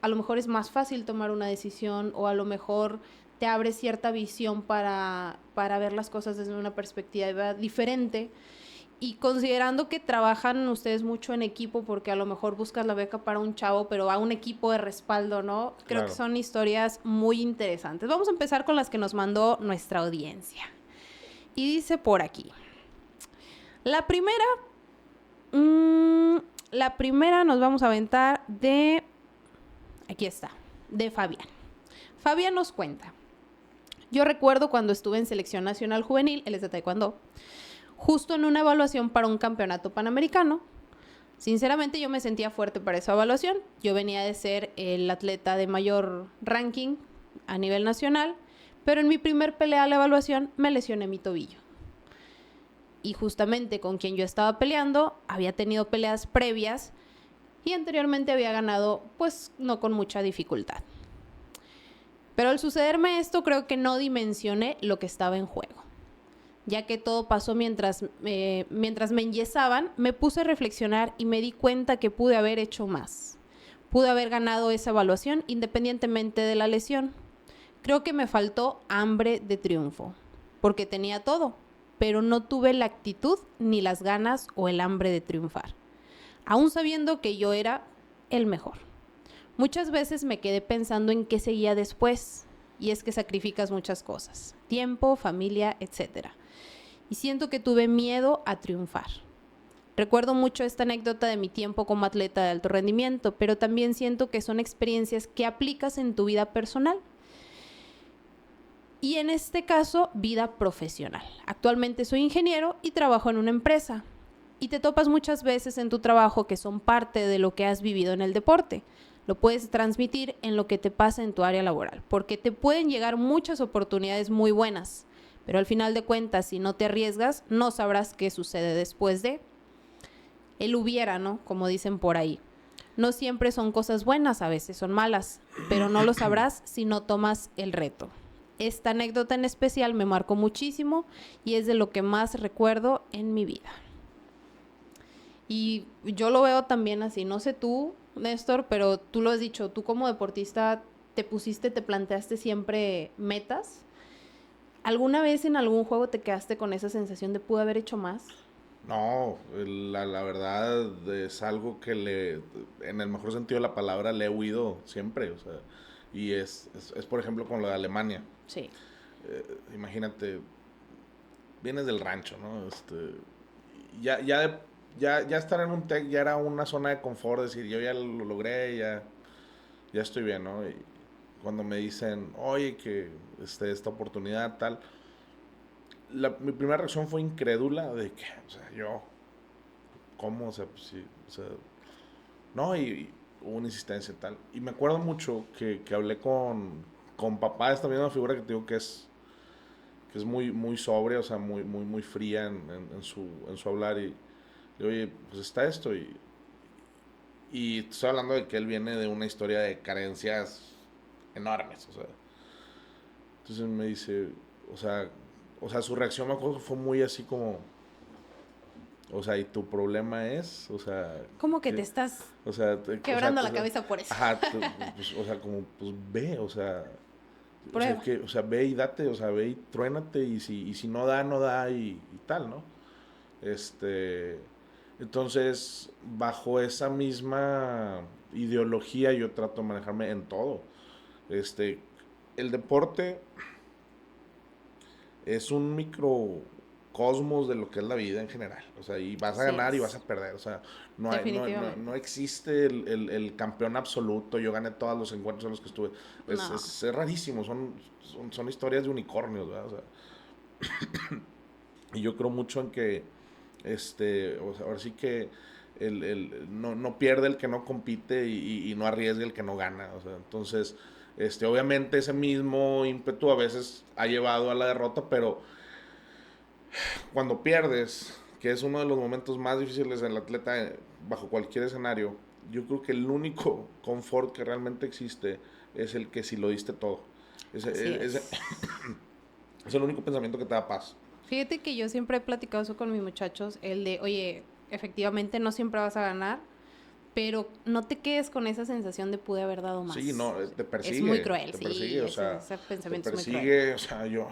a lo mejor es más fácil tomar una decisión o a lo mejor te abre cierta visión para ver las cosas desde una perspectiva diferente. Y considerando que trabajan ustedes mucho en equipo, porque a lo mejor buscas la beca para un chavo, pero a un equipo de respaldo, ¿no? Creo que Claro. son historias muy interesantes. Vamos a empezar con las que nos mandó nuestra audiencia. Y dice por aquí. La primera, la primera nos vamos a aventar de, aquí está, de Fabián. Fabián nos cuenta. Yo recuerdo cuando estuve en selección nacional juvenil, él es de taekwondo, justo en una evaluación para un campeonato panamericano. Sinceramente yo me sentía fuerte para esa evaluación. Yo venía de ser el atleta de mayor ranking a nivel nacional, pero en mi primer pelea a la evaluación me lesioné mi tobillo. Y justamente con quien yo estaba peleando había tenido peleas previas y anteriormente había ganado pues no con mucha dificultad. Pero al sucederme esto creo que no dimensioné lo que estaba en juego. Ya que todo pasó mientras me enyesaban, me puse a reflexionar y me di cuenta que pude haber hecho más. Pude haber ganado esa evaluación independientemente de la lesión. Creo que me faltó hambre de triunfo, porque tenía todo, pero no tuve la actitud ni las ganas o el hambre de triunfar, aún sabiendo que yo era el mejor. Muchas veces me quedé pensando en qué seguía después, y es que sacrificas muchas cosas, tiempo, familia, etcétera. Y siento que tuve miedo a triunfar. Recuerdo mucho esta anécdota de mi tiempo como atleta de alto rendimiento, pero también siento que son experiencias que aplicas en tu vida personal. Y en este caso, vida profesional. Actualmente soy ingeniero y trabajo en una empresa. Y te topas muchas veces en tu trabajo que son parte de lo que has vivido en el deporte. Lo puedes transmitir en lo que te pasa en tu área laboral, porque te pueden llegar muchas oportunidades muy buenas, pero al final de cuentas, si no te arriesgas, no sabrás qué sucede después de el hubiera, ¿no? Como dicen por ahí. No siempre son cosas buenas, a veces son malas, pero no lo sabrás si no tomas el reto. Esta anécdota en especial me marcó muchísimo y es de lo que más recuerdo en mi vida. Y yo lo veo también así, no sé tú, Néstor, pero tú lo has dicho, tú como deportista te planteaste siempre metas. ¿Alguna vez en algún juego te quedaste con esa sensación de pude haber hecho más? No, la verdad es algo que en el mejor sentido de la palabra, le he huido siempre, o sea, y es por ejemplo con lo de Alemania. Sí. Imagínate, vienes del rancho, ¿no? Ya estar en un tech ya era una zona de confort, decir, yo ya lo logré, ya estoy bien, ¿no? Y cuando me dicen, oye, que esta oportunidad tal, mi primera reacción fue incrédula de que, o sea, yo, ¿cómo? O sea, pues sí, o sea, no, y hubo una insistencia y tal. Y me acuerdo mucho que hablé con papá, esta misma figura que te digo que es muy, muy sobria, o sea, muy, muy, muy fría en su hablar. Y le digo, oye, pues está esto. Y estoy hablando de que él viene de una historia de carencias enormes, o sea. Entonces me dice, o sea, su reacción me acuerdo que fue muy así como, o sea, ¿y tu problema es? O sea, ¿Cómo que te estás o sea, quebrando la cabeza por eso? Ajá, pues, o sea, como, pues ve, Prueba. o sea, ve y date, o sea, ve y truénate, y si no da, no da, y tal, ¿no? Este, entonces, bajo esa misma ideología yo trato de manejarme en todo. Este, el deporte es un microcosmos de lo que es la vida en general. O sea, y vas a Así ganar y es. vas a perder. O sea, Definitivamente. no existe el campeón absoluto. Yo gané todos los encuentros en los que estuve. No. Es rarísimo. Son historias de unicornios, ¿verdad? O sea, y yo creo mucho en que, o sea, ahora sí que no pierde el que no compite y no arriesga el que no gana. O sea, entonces, obviamente ese mismo ímpetu a veces ha llevado a la derrota, pero cuando pierdes, que es uno de los momentos más difíciles del atleta bajo cualquier escenario, yo creo que el único confort que realmente existe es el que si lo diste todo. Así Es es. es el único pensamiento que te da paz. Fíjate que yo siempre he platicado eso con mis muchachos, el de, oye, efectivamente no siempre vas a ganar, pero no te quedes con esa sensación de pude haber dado Sí, más. no, Es muy cruel, te sí, persigue, o sea, ese te pensamiento es muy cruel. persigue, o sea, yo,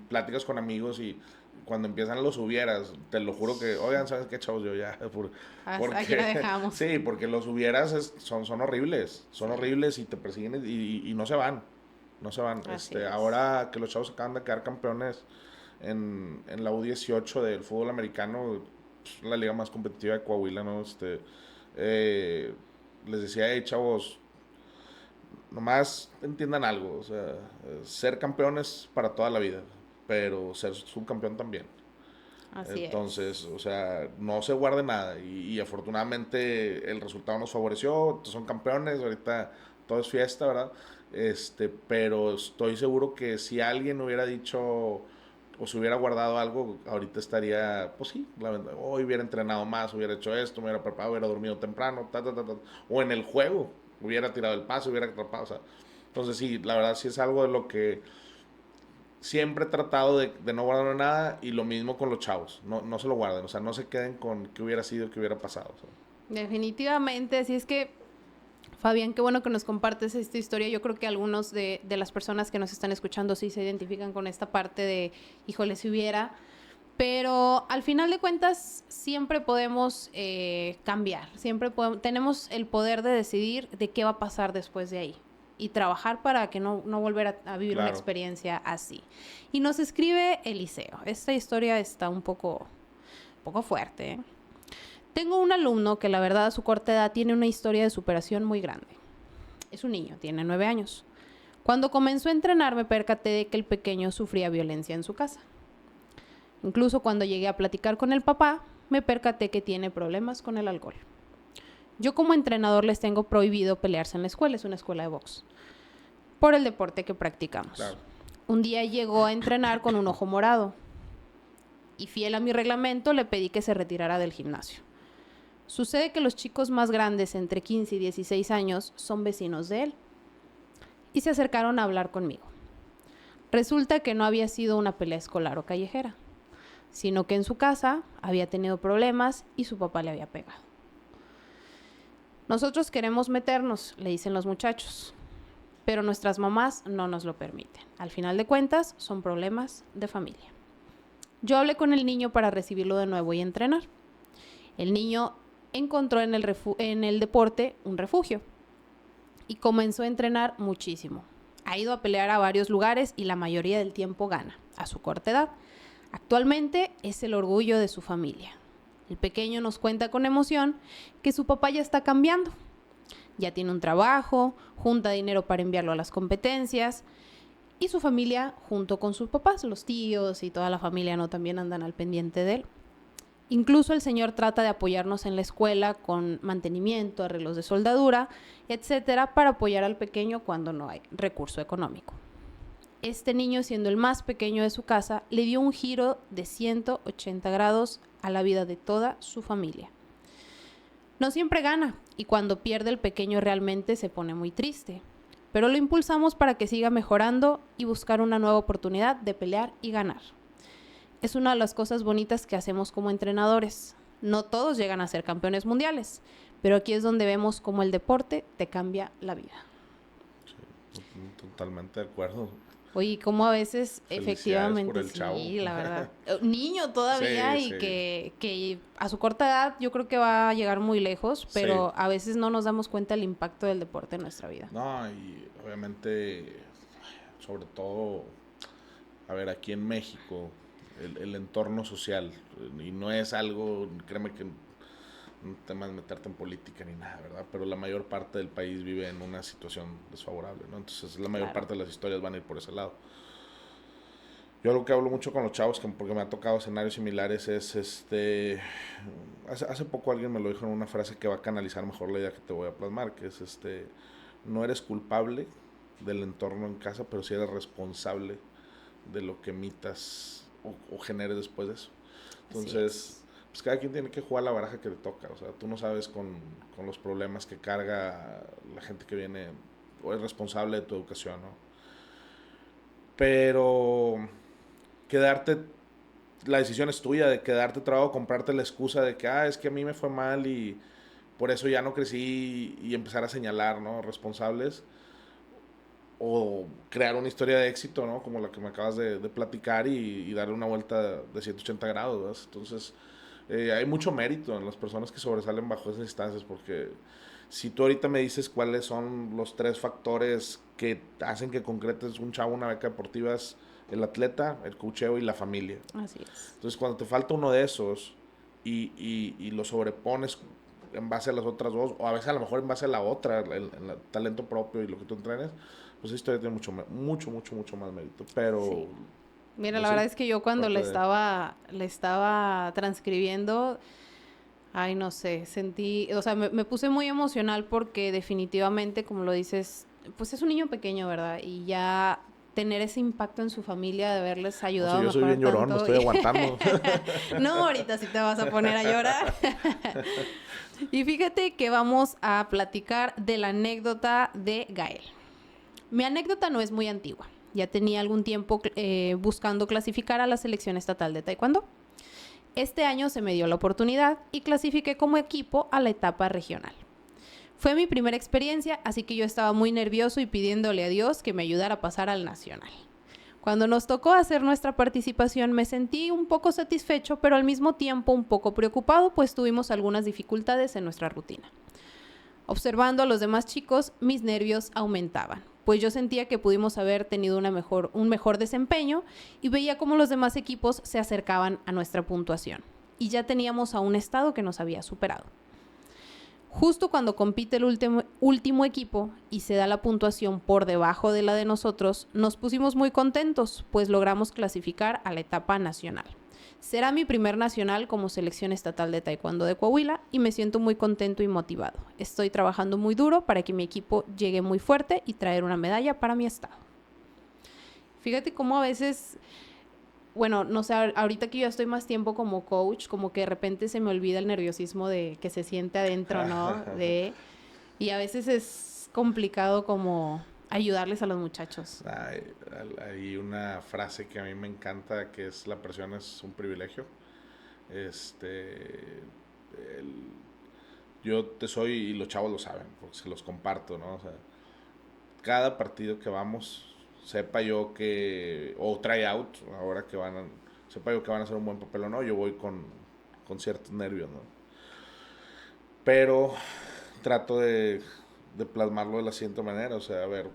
pláticas con amigos y cuando empiezan los hubieras, te lo juro que, oigan, ¿sabes qué, chavos? Yo ya, Aquí la porque, dejamos. sí, porque los hubieras son Sí, horribles y te persiguen y no se van, no se van. así es. Ahora que los chavos acaban de quedar campeones en la U18 del fútbol americano, pues, la liga más competitiva de Coahuila, ¿no? Eh, les decía, hey, chavos, nomás entiendan algo, o sea, ser campeón es para toda la vida, pero ser subcampeón también. Así Entonces, es. o sea, no se guarde nada y afortunadamente el resultado nos favoreció, son campeones, ahorita todo es fiesta, ¿verdad? Pero estoy seguro que si alguien hubiera dicho o se hubiera guardado algo, ahorita estaría, pues sí, hoy hubiera entrenado más, hubiera hecho esto, me hubiera preparado, hubiera dormido temprano, o en el juego, hubiera tirado el pase, hubiera atrapado, o sea, entonces sí, la verdad sí es algo de lo que siempre he tratado de no guardar nada y lo mismo con los chavos, no se lo guarden, o sea, no se queden con qué hubiera sido, qué hubiera pasado. O sea. Definitivamente, así es que, Fabián, qué bueno que nos compartes esta historia. Yo creo que algunos de las personas que nos están escuchando sí se identifican con esta parte de, híjole, si hubiera. Pero al final de cuentas siempre podemos cambiar, tenemos el poder de decidir de qué va a pasar después de ahí y trabajar para que no volver a vivir una Claro. experiencia así. Y nos escribe Eliseo. Esta historia está un poco fuerte, ¿eh? Tengo un alumno que la verdad a su corta edad tiene una historia de superación muy grande. Es un niño, tiene 9 años. Cuando comenzó a entrenar me percaté de que el pequeño sufría violencia en su casa. Incluso cuando llegué a platicar con el papá, me percaté que tiene problemas con el alcohol. Yo como entrenador les tengo prohibido pelearse en la escuela, es una escuela de box, por el deporte que practicamos. Claro. Un día llegó a entrenar con un ojo morado y fiel a mi reglamento le pedí que se retirara del gimnasio. Sucede que los chicos más grandes, entre 15 y 16 años, son vecinos de él y se acercaron a hablar conmigo. Resulta que no había sido una pelea escolar o callejera, sino que en su casa había tenido problemas y su papá le había pegado. Nosotros queremos meternos, le dicen los muchachos, pero nuestras mamás no nos lo permiten. Al final de cuentas, son problemas de familia. Yo hablé con el niño para recibirlo de nuevo y entrenar. El niño encontró en el deporte un refugio y comenzó a entrenar muchísimo. Ha ido a pelear a varios lugares y la mayoría del tiempo gana, a su corta edad. Actualmente es el orgullo de su familia. El pequeño nos cuenta con emoción que su papá ya está cambiando. Ya tiene un trabajo, junta dinero para enviarlo a las competencias y su familia, junto con sus papás, los tíos y toda la familia, no también andan al pendiente de él. Incluso el señor trata de apoyarnos en la escuela con mantenimiento, arreglos de soldadura, etcétera, para apoyar al pequeño cuando no hay recurso económico. Este niño, siendo el más pequeño de su casa, le dio un giro de 180 grados a la vida de toda su familia. No siempre gana, y cuando pierde el pequeño realmente se pone muy triste, pero lo impulsamos para que siga mejorando y buscar una nueva oportunidad de pelear y ganar. Es una de las cosas bonitas que hacemos como entrenadores. No todos llegan a ser campeones mundiales, pero aquí es donde vemos cómo el deporte te cambia la vida. Sí, totalmente de acuerdo. Oye, como a veces efectivamente por el sí, chavo. la verdad. Niño todavía Sí, y sí. que a su corta edad yo creo que va a llegar muy lejos, pero Sí. a veces no nos damos cuenta del impacto del deporte en nuestra vida. No, y obviamente, sobre todo, a ver, aquí en México, el entorno social, y no es algo, créeme que no temas de meterte en política ni nada, ¿verdad? Pero la mayor parte del país vive en una situación desfavorable, ¿no? Entonces la mayor Claro. parte de las historias van a ir por ese lado. Yo algo que hablo mucho con los chavos, porque me ha tocado escenarios similares, es hace poco alguien me lo dijo en una frase que va a canalizar mejor la idea que te voy a plasmar, que es no eres culpable del entorno en casa, pero sí eres responsable de lo que emitas o generes después de eso. Entonces, pues cada quien tiene que jugar la baraja que le toca. O sea, tú no sabes con los problemas que carga la gente que viene o es responsable de tu educación, ¿no? Pero quedarte, la decisión es tuya de quedarte trabado, comprarte la excusa de que, es que a mí me fue mal y por eso ya no crecí y empezar a señalar, ¿no? Responsables. O crear una historia de éxito, ¿no? Como la que me acabas de platicar y darle una vuelta de 180 grados, ¿ves? Entonces, hay mucho mérito en las personas que sobresalen bajo esas instancias, porque si tú ahorita me dices cuáles son los 3 factores que hacen que concretes un chavo una beca deportiva, es el atleta, el coacheo y la familia. Así es. Entonces, cuando te falta uno de esos y lo sobrepones en base a las otras dos, o a veces a lo mejor en base a la otra, el talento propio y lo que tú entrenes, pues esa historia tiene mucho más mérito. Pero, Sí. Mira, pues la sí, verdad es que yo cuando parte de... le estaba transcribiendo, ay, no sé, sentí, o sea, me puse muy emocional porque definitivamente, como lo dices, pues es un niño pequeño, ¿verdad? Y ya tener ese impacto en su familia de haberles O ayudado sea, a yo soy mejorar bien llorón, me tanto. estoy aguantando. No, ahorita sí te vas a poner a llorar. Y fíjate que vamos a platicar de la anécdota de Gael. Mi anécdota no es muy antigua. Ya tenía algún tiempo buscando clasificar a la selección estatal de taekwondo. Este año se me dio la oportunidad y clasifiqué como equipo a la etapa regional. Fue mi primera experiencia, así que yo estaba muy nervioso y pidiéndole a Dios que me ayudara a pasar al nacional. Cuando nos tocó hacer nuestra participación me sentí un poco satisfecho, pero al mismo tiempo un poco preocupado, pues tuvimos algunas dificultades en nuestra rutina. Observando a los demás chicos, mis nervios aumentaban, pues yo sentía que pudimos haber tenido un mejor desempeño y veía cómo los demás equipos se acercaban a nuestra puntuación. Y ya teníamos a un estado que nos había superado. Justo cuando compite el último equipo y se da la puntuación por debajo de la de nosotros, nos pusimos muy contentos, pues logramos clasificar a la etapa nacional. Será mi primer nacional como selección estatal de taekwondo de Coahuila y me siento muy contento y motivado. Estoy trabajando muy duro para que mi equipo llegue muy fuerte y traer una medalla para mi estado. Fíjate cómo a veces, bueno, no sé, ahorita que yo estoy más tiempo como coach, como que de repente se me olvida el nerviosismo de que se siente adentro, ¿no? Y a veces es complicado como ayudarles a los muchachos. Hay una frase que a mí me encanta, que es: la presión es un privilegio. Yo te soy, y los chavos lo saben, porque se los comparto, ¿no? O sea, cada partido que vamos, sepa yo que, o tryout, ahora que sepa yo que van a hacer un buen papel o no, yo voy con ciertos nervios, ¿no? Pero trato de plasmarlo de la siguiente manera, o sea, a ver,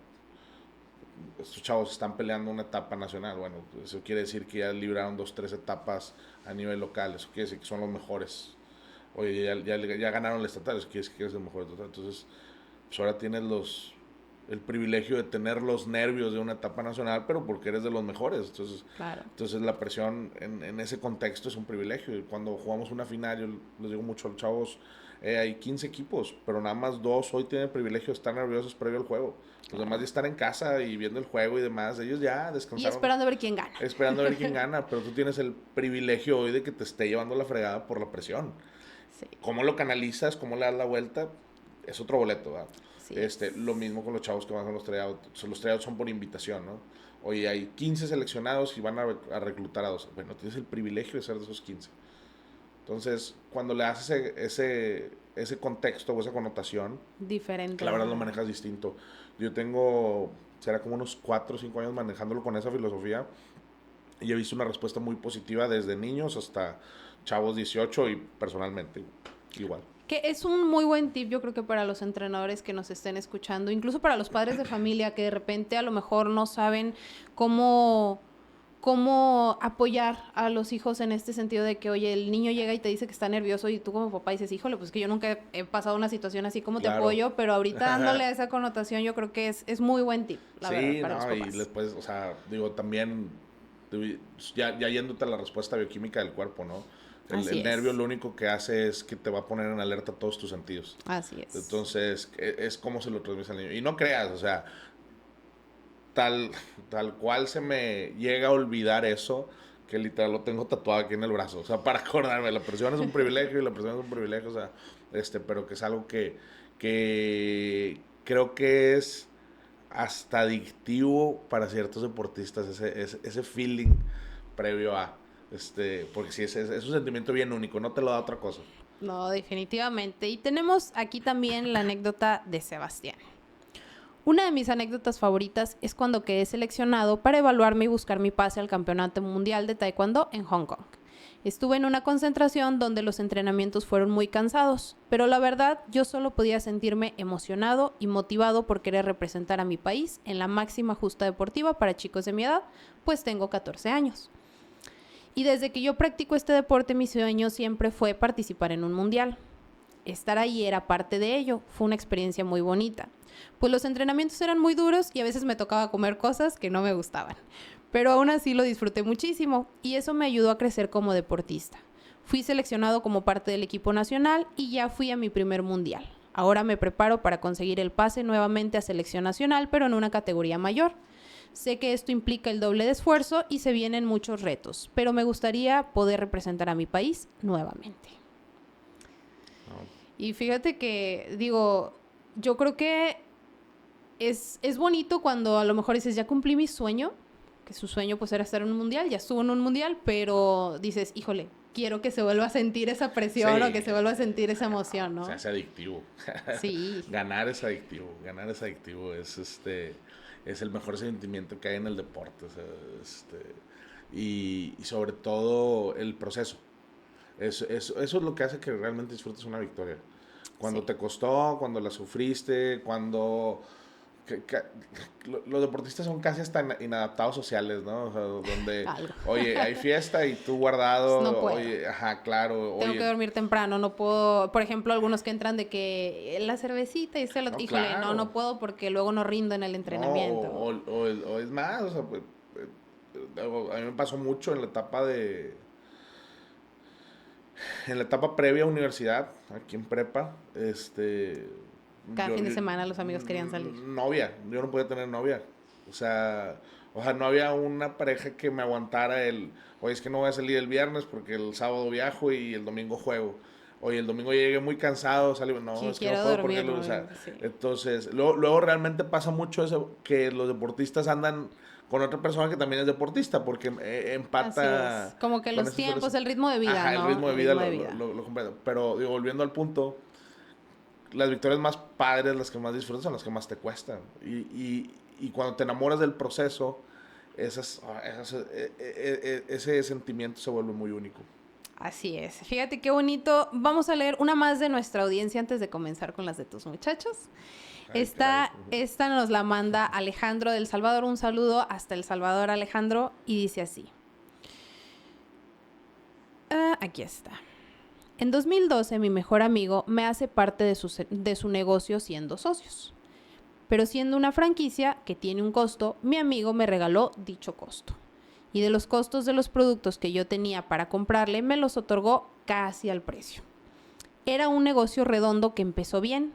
estos chavos están peleando una etapa nacional, bueno, eso quiere decir que ya libraron 2, 3 etapas a nivel local, eso quiere decir que son los mejores. Oye, ya ganaron el estatal, eso quiere decir que eres el mejor total. Entonces, pues ahora tienes el privilegio de tener los nervios de una etapa nacional, pero porque eres de los mejores. Entonces, Claro. entonces la presión en ese contexto es un privilegio. Y cuando jugamos una final, yo les digo mucho a los chavos, hay 15 equipos, pero nada más 2 hoy tienen el privilegio de estar nerviosos previo al juego. Los demás ya están en casa y viendo el juego y demás. Ellos ya Y descansaron. esperando a ver quién gana. Esperando a ver quién gana, pero tú tienes el privilegio hoy de que te esté llevando la fregada por la presión. Sí. ¿Cómo lo canalizas? ¿Cómo le das la vuelta? Es otro boleto, ¿verdad? Sí. Lo mismo con los chavos que van con los tryouts. Los tryouts son por invitación, ¿no? Oye, hay 15 seleccionados y van a reclutar a 2. Bueno, tienes el privilegio de ser de esos 15. Entonces, cuando le das ese contexto o esa connotación, Diferente. la verdad lo manejas distinto. Yo tengo, será como unos 4 o 5 años manejándolo con esa filosofía y he visto una respuesta muy positiva desde niños hasta chavos 18 y personalmente igual. Que es un muy buen tip, yo creo que para los entrenadores que nos estén escuchando, incluso para los padres de familia que de repente a lo mejor no saben cómo apoyar a los hijos en este sentido de que, oye, el niño llega y te dice que está nervioso y tú como papá dices, híjole, pues que yo nunca he pasado una situación así, como te apoyo, pero ahorita dándole esa connotación yo creo que es muy buen tip, la verdad, para los papás. Y después, o sea, digo, también, ya yéndote a la respuesta bioquímica del cuerpo, ¿no? El nervio lo único que hace es que te va a poner en alerta todos tus sentidos. Así es. Entonces, es como se lo transmite al niño. Y no creas, o sea, tal cual se me llega a olvidar eso, que literal lo tengo tatuado aquí en el brazo. O sea, para acordarme, la presión es un privilegio y la presión es un privilegio, o sea, pero que es algo que creo que es hasta adictivo para ciertos deportistas, ese feeling previo a, porque sí, es un sentimiento bien único, no te lo da otra cosa. No, definitivamente. Y tenemos aquí también la anécdota de Sebastián. Una de mis anécdotas favoritas es cuando quedé seleccionado para evaluarme y buscar mi pase al Campeonato Mundial de Taekwondo en Hong Kong. Estuve en una concentración donde los entrenamientos fueron muy cansados, pero la verdad yo solo podía sentirme emocionado y motivado por querer representar a mi país en la máxima justa deportiva para chicos de mi edad, pues tengo 14 años. Y desde que yo practico este deporte, mi sueño siempre fue participar en un mundial. Estar ahí era parte de ello, fue una experiencia muy bonita. Pues los entrenamientos eran muy duros y a veces me tocaba comer cosas que no me gustaban. Pero aún así lo disfruté muchísimo y eso me ayudó a crecer como deportista. Fui seleccionado como parte del equipo nacional y ya fui a mi primer mundial. Ahora me preparo para conseguir el pase nuevamente a selección nacional, pero en una categoría mayor. Sé que esto implica el doble de esfuerzo y se vienen muchos retos, pero me gustaría poder representar a mi país nuevamente. Y fíjate que, digo, yo creo que es bonito cuando a lo mejor dices, ya cumplí mi sueño, que su sueño pues era estar en un mundial, ya estuvo en un mundial, pero dices, híjole, quiero que se vuelva a sentir esa presión o que se vuelva a sentir esa emoción, ¿no? Se hace adictivo. Sí. Ganar es adictivo, es el mejor sentimiento que hay en el deporte, o sea, y sobre todo el proceso. Eso es lo que hace que realmente disfrutes una victoria. Cuando te costó, cuando la sufriste, cuando... los deportistas son casi hasta inadaptados sociales, ¿no? O sea, donde, oye, hay fiesta y tú guardado, no puedo. Oye, ajá, claro. Tengo que dormir temprano, no puedo, por ejemplo, algunos que entran de que la cervecita y híjole, claro. no puedo porque luego no rindo en el entrenamiento. O es más, o sea, pues, a mí me pasó mucho en la etapa previa a universidad, aquí en prepa, Cada fin de semana los amigos querían salir. Novia, yo no podía tener novia. O sea, no había una pareja que me aguantara oye, es que no voy a salir el viernes porque el sábado viajo y el domingo juego. Oye, el domingo llegué muy cansado, salí, no, sí, es que no puedo dormir, porque... O sea, sí. Entonces, luego realmente pasa mucho eso, que los deportistas andan con otra persona que también es deportista, porque empata... Así es. Como que los tiempos, el ritmo de vida, ¿no? El ritmo de vida lo comprendo. Pero, digo, volviendo al punto, las victorias más padres, las que más disfrutas, son las que más te cuestan. Y cuando te enamoras del proceso, ese sentimiento se vuelve muy único. Así es. Fíjate qué bonito. Vamos a leer una más de nuestra audiencia antes de comenzar con las de tus muchachos. Esta nos la manda Alejandro del Salvador. Un saludo hasta El Salvador, Alejandro. Y dice así. Aquí está. En 2012, mi mejor amigo me hace parte de su negocio siendo socios. Pero siendo una franquicia que tiene un costo, mi amigo me regaló dicho costo. Y de los costos de los productos que yo tenía para comprarle, me los otorgó casi al precio. Era un negocio redondo que empezó bien,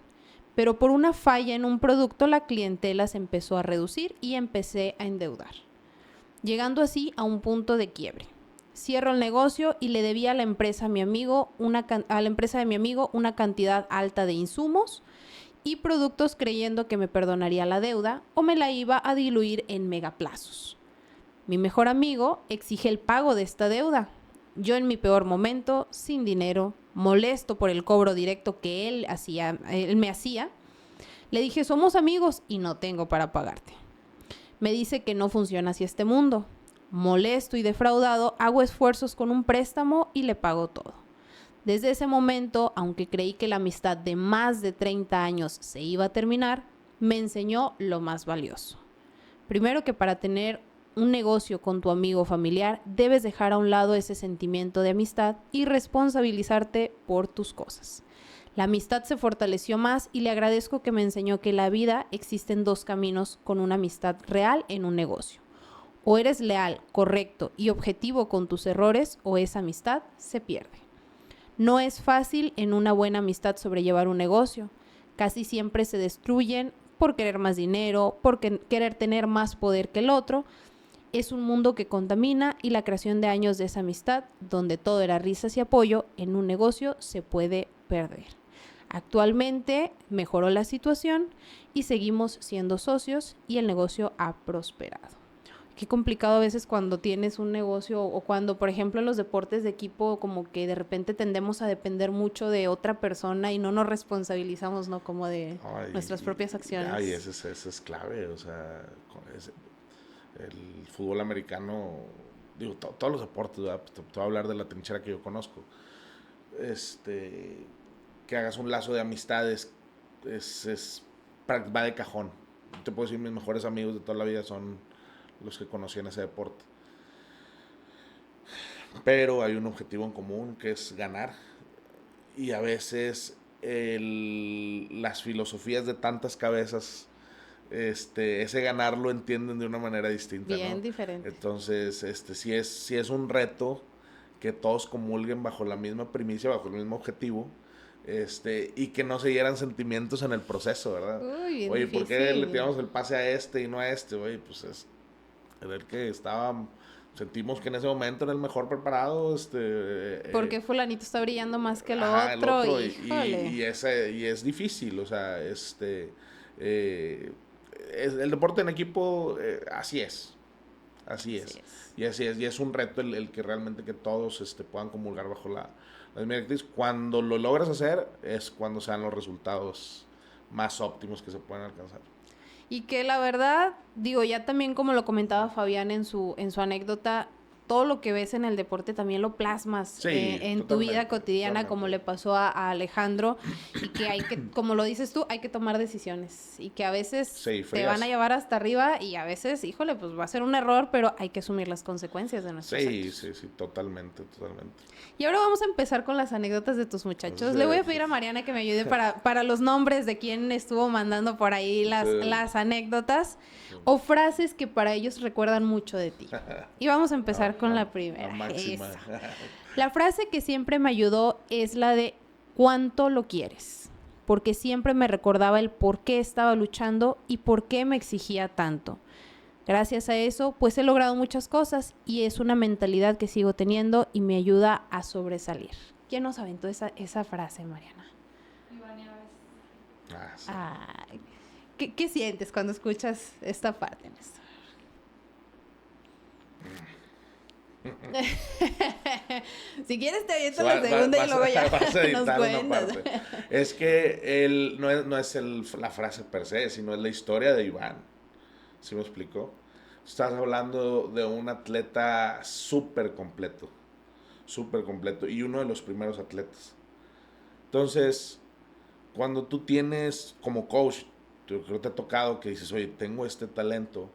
pero por una falla en un producto la clientela se empezó a reducir y empecé a endeudar, llegando así a un punto de quiebre. Cierro el negocio y le debía a la empresa de mi amigo una cantidad alta de insumos y productos, creyendo que me perdonaría la deuda o me la iba a diluir en megaplazos. Mi mejor amigo exige el pago de esta deuda. Yo en mi peor momento, sin dinero, molesto por el cobro directo que él me hacía, le dije: somos amigos y no tengo para pagarte. Me dice que no funciona así este mundo. Molesto y defraudado, hago esfuerzos con un préstamo y le pago todo. Desde ese momento, aunque creí que la amistad de más de 30 años se iba a terminar, me enseñó lo más valioso. Primero, que para tener un negocio con tu amigo familiar, debes dejar a un lado ese sentimiento de amistad y responsabilizarte por tus cosas. La amistad se fortaleció más y le agradezco que me enseñó que en la vida existen dos caminos con una amistad real en un negocio. O eres leal, correcto y objetivo con tus errores, o esa amistad se pierde. No es fácil en una buena amistad sobrellevar un negocio. Casi siempre se destruyen por querer más dinero, por querer tener más poder que el otro. Es un mundo que contamina, y la creación de años de esa amistad, donde todo era risas y apoyo, en un negocio se puede perder. Actualmente mejoró la situación y seguimos siendo socios y el negocio ha prosperado. Qué complicado a veces cuando tienes un negocio, o cuando, por ejemplo, en los deportes de equipo, como que de repente tendemos a depender mucho de otra persona y no nos responsabilizamos, ¿no? Como de nuestras propias acciones. Ay, ese es clave, o sea, el fútbol americano, digo, todos los deportes, ¿verdad? Te voy a hablar de la trinchera que yo conozco. Que hagas un lazo de amistades va de cajón. Te puedo decir, mis mejores amigos de toda la vida son los que conocí en ese deporte. Pero hay un objetivo en común, que es ganar. Y a veces las filosofías de tantas cabezas, ese ganar lo entienden de una manera distinta, bien, ¿no? diferente. Entonces, si es un reto que todos comulguen bajo la misma primicia, bajo el mismo objetivo, y que no se hieran sentimientos en el proceso, ¿verdad? Uy, bien Oye, difícil. ¿por qué le tiramos el pase a y no a este? Oye, pues era el que sentimos que en ese momento era el mejor preparado, porque fulanito está brillando más que el ajá, otro, el otro, híjole. y es difícil, o sea, el deporte en equipo, así es. Y así es, y es un reto el que realmente que todos puedan comulgar bajo la misma directriz. Cuando lo logras hacer es cuando se dan los resultados más óptimos que se pueden alcanzar. Y que la verdad, digo, ya también como lo comentaba Fabián en su anécdota, todo lo que ves en el deporte también lo plasmas en tu vida cotidiana, como le pasó a Alejandro, y que hay que, como lo dices tú, hay que tomar decisiones, y que a veces te van a llevar hasta arriba, y a veces, híjole, pues va a ser un error, pero hay que asumir las consecuencias de nuestros actos. Sí, totalmente. Y ahora vamos a empezar con las anécdotas de tus muchachos. Le voy a pedir a Mariana que me ayude para los nombres de quien estuvo mandando por ahí las anécdotas o frases que para ellos recuerdan mucho de ti. Y vamos a empezar con la primera. La máxima. La frase que siempre me ayudó es la de ¿cuánto lo quieres? Porque siempre me recordaba el por qué estaba luchando y por qué me exigía tanto. Gracias a eso, pues he logrado muchas cosas, y es una mentalidad que sigo teniendo y me ayuda a sobresalir. ¿Quién nos aventó esa frase, Mariana? Ivania Vez. Ay, ¿qué sientes cuando escuchas esta parte, Néstor? Si quieres te aviento la segunda y luego ya nos cuentas. Es que no es la frase per se, sino es la historia de Iván. ¿Sí me explico? Estás hablando de un atleta súper completo, y uno de los primeros atletas. Entonces, cuando tú tienes como coach, yo creo que te ha tocado que dices, oye, tengo este talento,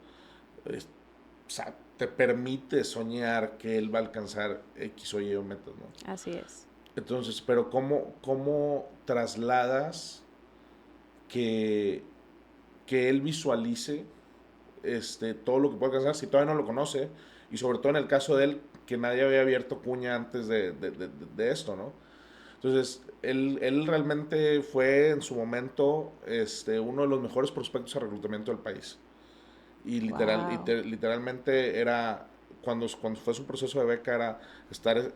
o sea, te permite soñar que él va a alcanzar X o Y metas, ¿no? Así es. Entonces, pero ¿cómo trasladas que que él visualice todo lo que puede alcanzar si todavía no lo conoce, y sobre todo en el caso de él, que nadie había abierto cuña antes de esto, ¿no? Entonces, él realmente fue en su momento uno de los mejores prospectos de reclutamiento del país. Y literalmente era, cuando fue su proceso de beca, era estar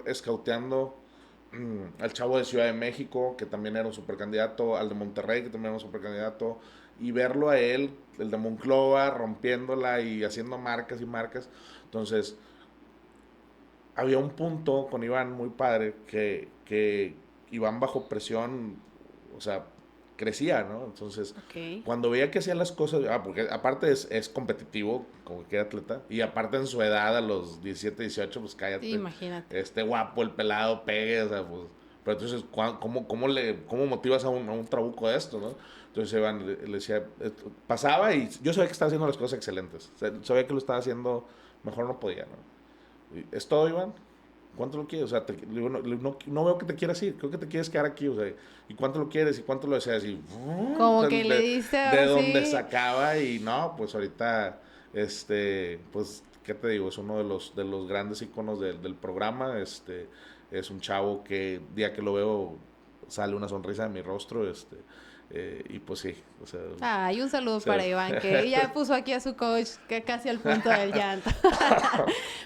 escauteando al chavo de Ciudad de México, que también era un supercandidato, al de Monterrey, que también era un supercandidato, y verlo a él, el de Monclova, rompiéndola y haciendo marcas y marcas. Entonces, había un punto con Iván muy padre que Iván bajo presión, o sea, crecía, ¿no? Entonces, cuando veía que hacía las cosas, porque aparte es competitivo, como que era atleta, y aparte en su edad, a los 17, 18, pues cállate. Sí, imagínate. Guapo, el pelado, pegue, o sea, pues. Pero entonces, ¿cómo motivas a un trabuco de esto, no? Entonces Iván le decía, pasaba y yo sabía que estaba haciendo las cosas excelentes. O sea, sabía que lo estaba haciendo, mejor no podía, ¿no? ¿Es todo, Iván? ¿Cuánto lo quieres? O sea, digo, no veo que te quieras ir, creo que te quieres quedar aquí, o sea, ¿y cuánto lo quieres? ¿Y cuánto lo deseas? Y como o sea, que le diste ahora de donde sí. sacaba, y no, pues ahorita, pues, ¿qué te digo? Es uno de los grandes iconos del programa, es un chavo que día que lo veo sale una sonrisa de mi rostro, y pues sí, o sea... Y un saludo para Iván, que ya puso aquí a su coach que casi al punto del llanto.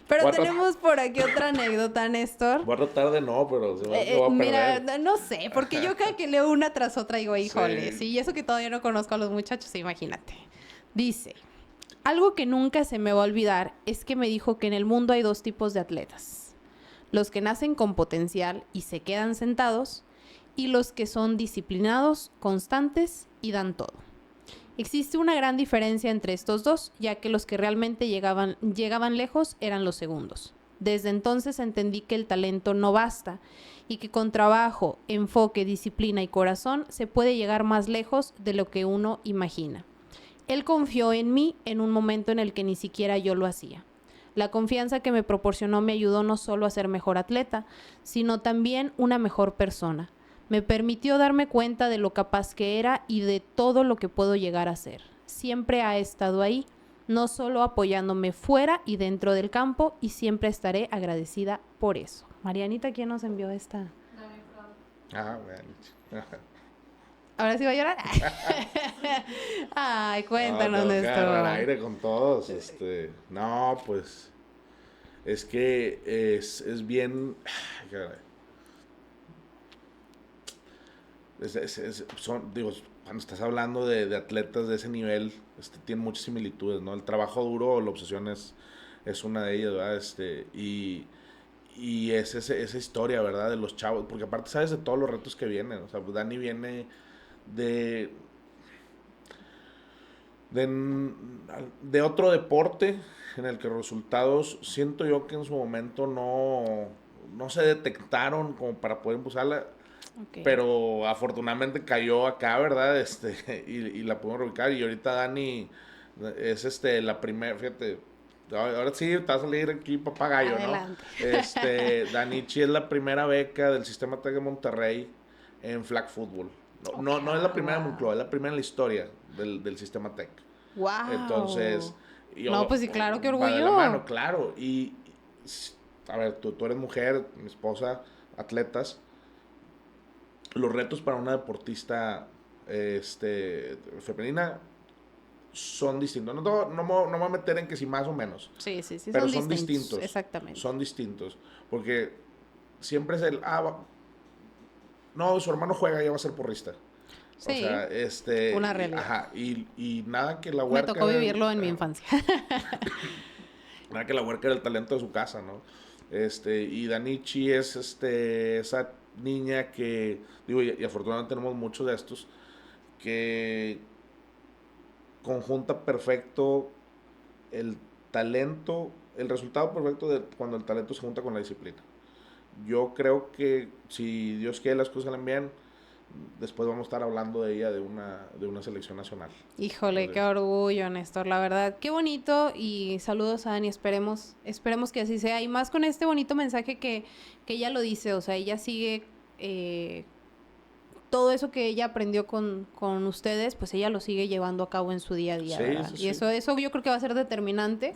Pero tenemos por aquí otra anécdota, Néstor. Voy a tratar de no, pero se va a mira, perder. no sé, porque yo cada que leo una tras otra digo, híjole, sí, y eso que todavía no conozco a los muchachos, imagínate. Dice, algo que nunca se me va a olvidar es que me dijo que en el mundo hay 2 tipos de atletas. Los que nacen con potencial y se quedan sentados, y los que son disciplinados, constantes y dan todo. Existe una gran diferencia entre estos dos, ya que los que realmente llegaban lejos eran los segundos. Desde entonces entendí que el talento no basta y que con trabajo, enfoque, disciplina y corazón se puede llegar más lejos de lo que uno imagina. Él confió en mí en un momento en el que ni siquiera yo lo hacía. La confianza que me proporcionó me ayudó no solo a ser mejor atleta, sino también una mejor persona. Me permitió darme cuenta de lo capaz que era y de todo lo que puedo llegar a ser. Siempre ha estado ahí, no solo apoyándome fuera y dentro del campo, y siempre estaré agradecida por eso. Marianita, ¿quién nos envió esta? Bueno. ¿Ahora sí va a llorar? Ay, cuéntanos, Néstor. Néstor. Agarrar aire con todos. No, pues es que es bien... Digo, cuando estás hablando de atletas de ese nivel, tienen muchas similitudes, ¿no? El trabajo duro, la obsesión es una de ellas, ¿verdad? Y es esa historia, ¿verdad? De los chavos, porque aparte sabes de todos los retos que vienen, o sea, Dani viene de otro deporte en el que los resultados, siento yo que en su momento no se detectaron como para poder impulsarla. Okay. Pero afortunadamente cayó acá, ¿verdad? Y la pudimos reubicar. Y ahorita Dani es la primera, fíjate, ahora sí te va a salir aquí papagayo, adelante, ¿no? Danichi es la primera beca del Sistema Tec de Monterrey en flag football. No es la primera de Moncloa, es la primera en la historia del Sistema Tec. Wow. Entonces, no, pues sí, claro, qué orgullo. Va de la mano, claro. Y a ver, tú eres mujer, mi esposa, atletas. Los retos para una deportista femenina son distintos. No me voy a meter en que si más o menos. Sí, pero son distintos. Exactamente. Son distintos. Porque siempre es no, su hermano juega, ya va a ser porrista. Sí, o sea, una realidad. Ajá, y nada que la huerca... Me tocó vivirlo en mi infancia. Nada que la huerca era el talento de su casa, ¿no? Y Danichi es esa niña que, digo, y afortunadamente tenemos muchos de estos, que conjunta perfecto el talento, el resultado perfecto de cuando el talento se junta con la disciplina. Yo creo que si Dios quiere las cosas salen bien, después vamos a estar hablando de ella de una selección nacional. Híjole, entonces, qué orgullo, Néstor, la verdad, qué bonito, y saludos a Dani, esperemos que así sea, y más con este bonito mensaje que ella lo dice, o sea, ella sigue todo eso que ella aprendió con ustedes, pues ella lo sigue llevando a cabo en su día a día, Sí, ¿verdad? sí, Y sí. eso yo creo que va a ser determinante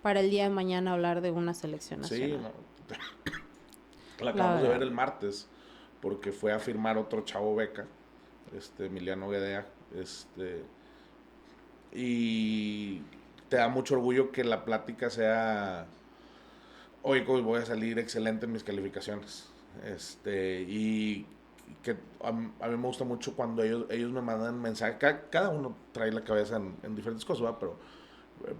para el día de mañana hablar de una selección Sí, nacional. no. La La acabamos de ver verdad. el martes, porque fue a firmar otro chavo beca, Emiliano Guedea, y te da mucho orgullo que la plática sea, oye, pues voy a salir excelente en mis calificaciones, y que a mí me gusta mucho cuando ellos me mandan mensajes, cada uno trae la cabeza en diferentes cosas, ¿verdad? Pero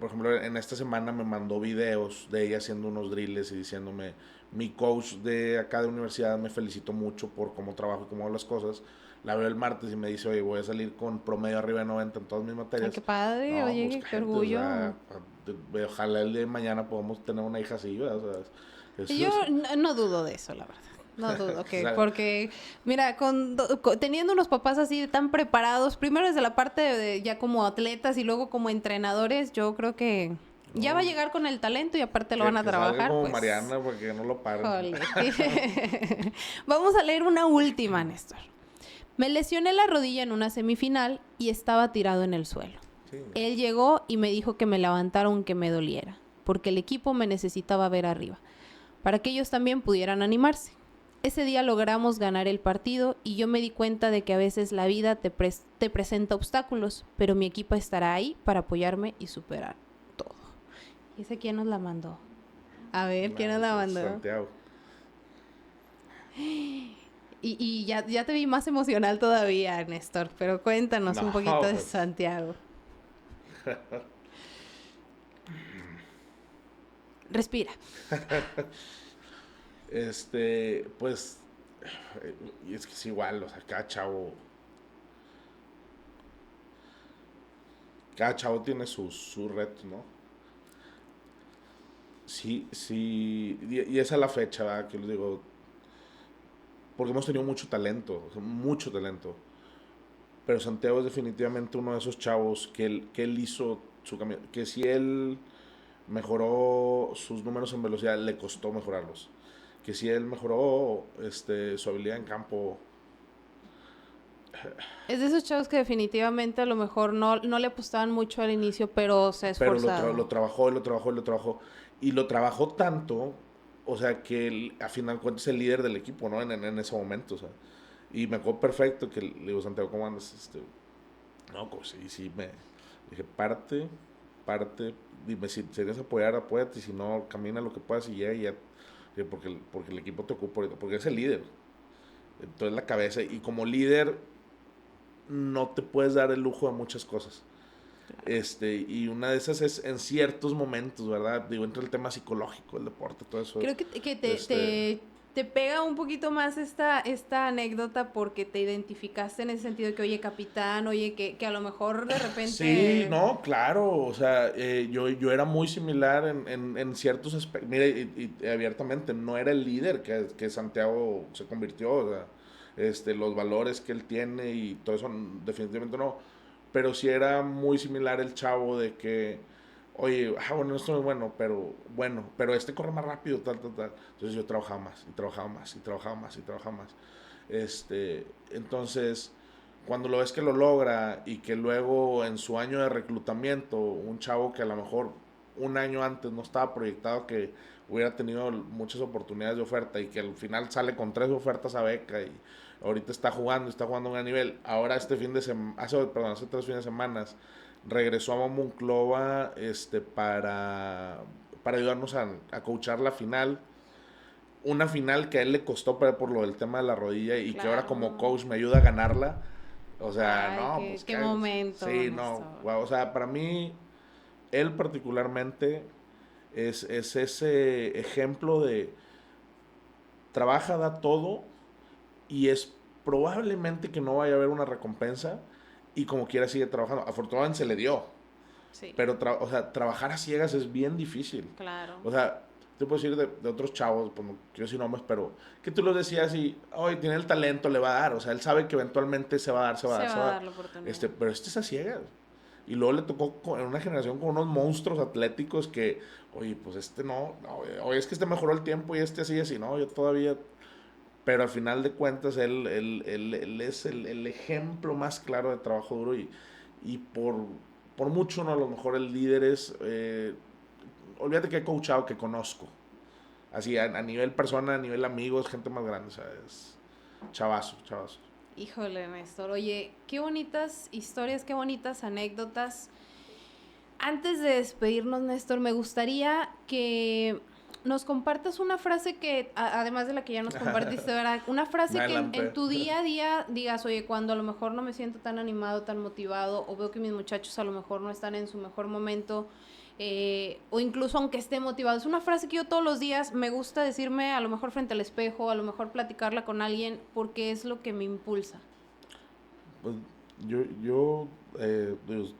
por ejemplo, en esta semana me mandó videos de ella haciendo unos drills y diciéndome, mi coach de acá de universidad me felicitó mucho por cómo trabajo y cómo hago las cosas. La veo el martes y me dice, oye, voy a salir con promedio arriba de 90 en todas mis Ay, qué materias. padre, No, pues oye, qué cállate, o orgullo. sea, ojalá el día de mañana podamos tener una hija así, ¿verdad? O sea, Y eso yo es, no dudo de eso, la verdad. No dudo o que, sea, porque, mira, teniendo unos papás así tan preparados, primero desde la parte de ya como atletas y luego como entrenadores, yo creo que ya va a no, llegar con el talento y aparte lo van a que salga trabajar, como pues, Mariana porque no lo paren. jole. Vamos a leer una última, Néstor. Me lesioné la rodilla en una semifinal y estaba tirado en el suelo. Sí. Él llegó y me dijo que me levantara aunque me doliera, porque el equipo me necesitaba ver arriba, para que ellos también pudieran animarse. Ese día logramos ganar el partido y yo me di cuenta de que a veces la vida te presenta obstáculos, pero mi equipo estará ahí para apoyarme y superar todo. ¿Y ese quién nos la mandó? A ver, ¿quién nos la mandó? Santiago. Y ya te vi más emocional todavía, Néstor, pero cuéntanos un No, poquito de pues, Santiago. Respira. Pues, y es que es igual, o sea, cada chavo tiene sus retos, ¿no? Sí, sí, y esa es la fecha, ¿verdad? Que les digo, porque hemos tenido mucho talento, o sea, mucho talento, pero Santiago es definitivamente uno de esos chavos que él hizo su camino, que si él mejoró sus números en velocidad, le costó mejorarlos, que si él mejoró su habilidad en campo. Es de esos chavos que definitivamente a lo mejor no le apostaban mucho al inicio, pero se ha Pero esforzado. lo trabajó, lo trabajó, lo trabajó. Y lo trabajó tanto, o sea, que él, a final de cuentas es el líder del equipo, ¿no? En ese momento, o sea. Y me acuerdo perfecto que le digo, Santiago, ¿cómo andas? No, pues sí, sí, me dije, parte, dime, si quieres apoyar, apóyate, y si no, camina lo que puedas y llega y ya, porque el equipo te ocupa ahorita, porque es el líder. Entonces la cabeza, y como líder, no te puedes dar el lujo de muchas cosas. Y una de esas es en ciertos momentos, ¿verdad? Digo, entre el tema psicológico, el deporte, todo eso. Creo que Este, te pega un poquito más esta anécdota porque te identificaste en ese sentido de que, oye, capitán, oye, que a lo mejor de sí, repente... no, claro, o sea, yo era muy similar en ciertos aspectos. Mire, y abiertamente, no era el líder que Santiago se convirtió, o sea, los valores que él tiene y todo eso, definitivamente no. Pero sí era muy similar el chavo de que, oye, bueno, esto no es bueno, pero este corre más rápido, tal, tal, tal. Entonces yo trabajaba más, y trabajaba más, y trabajaba más, y trabajaba más. Entonces, cuando lo ves que lo logra y que luego en su año de reclutamiento, un chavo que a lo mejor un año antes no estaba proyectado que hubiera tenido muchas oportunidades de oferta y que al final sale con 3 ofertas a beca y ahorita está jugando a un gran nivel. Ahora hace 3 fines de semana regresó a Monclova para ayudarnos a coachar la final. Una final que a él le costó por lo del tema de la rodilla y que ahora como Claro. coach me ayuda a ganarla. O sea, Ay, no, pues qué que momento, sí, no, Néstor. wow, o sea, para mí él particularmente es ese ejemplo de trabaja, da todo y es probablemente que no vaya a haber una recompensa y como quiera sigue trabajando. Afortunadamente se le dio, Sí, pero o sea, trabajar a ciegas es bien difícil. claro. O sea, te puedo decir de otros chavos, pues no quiero decir nombres, pero que tú los decías y, hoy tiene el talento, le va a dar. O sea, él sabe que eventualmente se va a dar, se va a Se dar, va se a va a dar. dar la oportunidad. Pero es a ciegas. Y luego le tocó en una generación con unos monstruos atléticos que, oye, pues no, oye, es que mejoró el tiempo y así, así, no, yo todavía pero al final de cuentas él es el ejemplo más claro de trabajo duro y por mucho, ¿no? A lo mejor el líder es, olvídate que he coachado, que conozco, así a nivel persona, a nivel amigos, gente más grande, o sea, es chavazo. Híjole, Néstor, oye, qué bonitas historias, qué bonitas anécdotas. Antes de despedirnos, Néstor, me gustaría que nos compartas una frase que, además de la que ya nos compartiste, ¿verdad? Una frase que en tu día a día digas, oye, cuando a lo mejor no me siento tan animado, tan motivado, o veo que mis muchachos a lo mejor no están en su mejor momento, o incluso aunque esté motivado. Es una frase que yo todos los días me gusta decirme, a lo mejor frente al espejo, a lo mejor platicarla con alguien, porque es lo que me impulsa. Pues pues,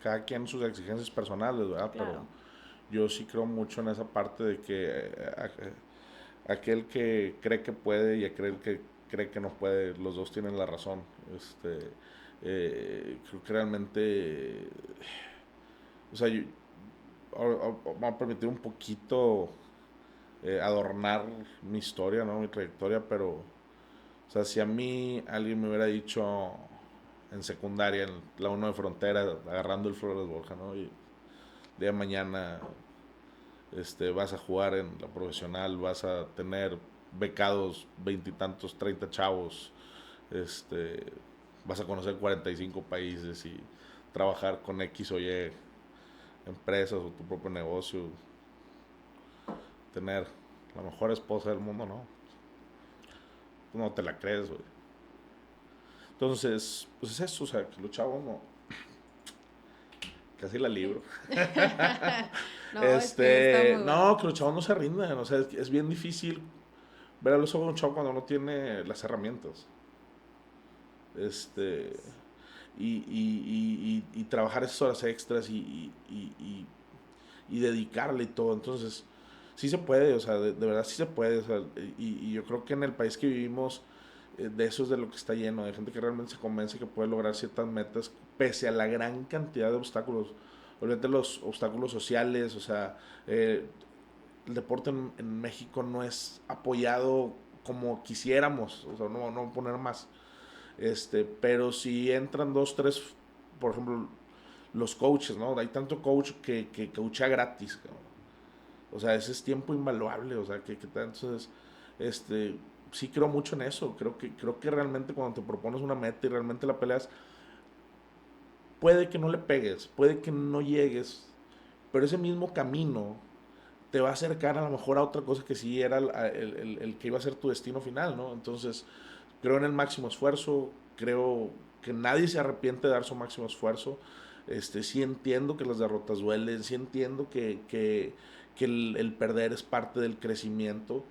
cada quien sus exigencias personales, ¿verdad? Claro. Pero yo sí creo mucho en esa parte de que aquel que cree que puede y aquel que cree que no puede, los dos tienen la razón. Creo que realmente, o sea, me va a permitir un poquito adornar mi historia, ¿no? Mi trayectoria, pero, o sea, si a mí alguien me hubiera dicho en secundaria, en la 1 de frontera, agarrando el Flores Borja, ¿no? Y día de mañana vas a jugar en la profesional, vas a tener becados veintitantos, 30 chavos, vas a conocer 45 países y trabajar con X o Y empresas o tu propio negocio, tener la mejor esposa del mundo, ¿no? Tú no te la crees, güey. Entonces, pues es eso, o sea, que los chavos no, casi la libro. No, es que está muy bueno. No, que los chavos no se rindan, o sea, es bien difícil ver a los ojos de un chavo cuando no tiene las herramientas. Este, y trabajar esas horas extras y dedicarle y todo. Entonces, sí se puede, o sea, de verdad sí se puede. O sea, y yo creo que en el país que vivimos, de eso es de lo que está lleno, de gente que realmente se convence que puede lograr ciertas metas, pese a la gran cantidad de obstáculos. Olvídate los obstáculos sociales, o sea, el deporte en México no es apoyado como quisiéramos, o sea, no poner más. Pero si entran dos, tres, por ejemplo, los coaches, ¿no? Hay tanto coach que coachea gratis, cabrón. O sea, ese es tiempo invaluable, o sea, que entonces, sí creo mucho en eso, creo que realmente cuando te propones una meta y realmente la peleas, puede que no le pegues, puede que no llegues, pero ese mismo camino te va a acercar a lo mejor a otra cosa que sí era el que iba a ser tu destino final, ¿no? Entonces, creo en el máximo esfuerzo, creo que nadie se arrepiente de dar su máximo esfuerzo. Sí entiendo que las derrotas duelen, sí entiendo que el perder es parte del crecimiento,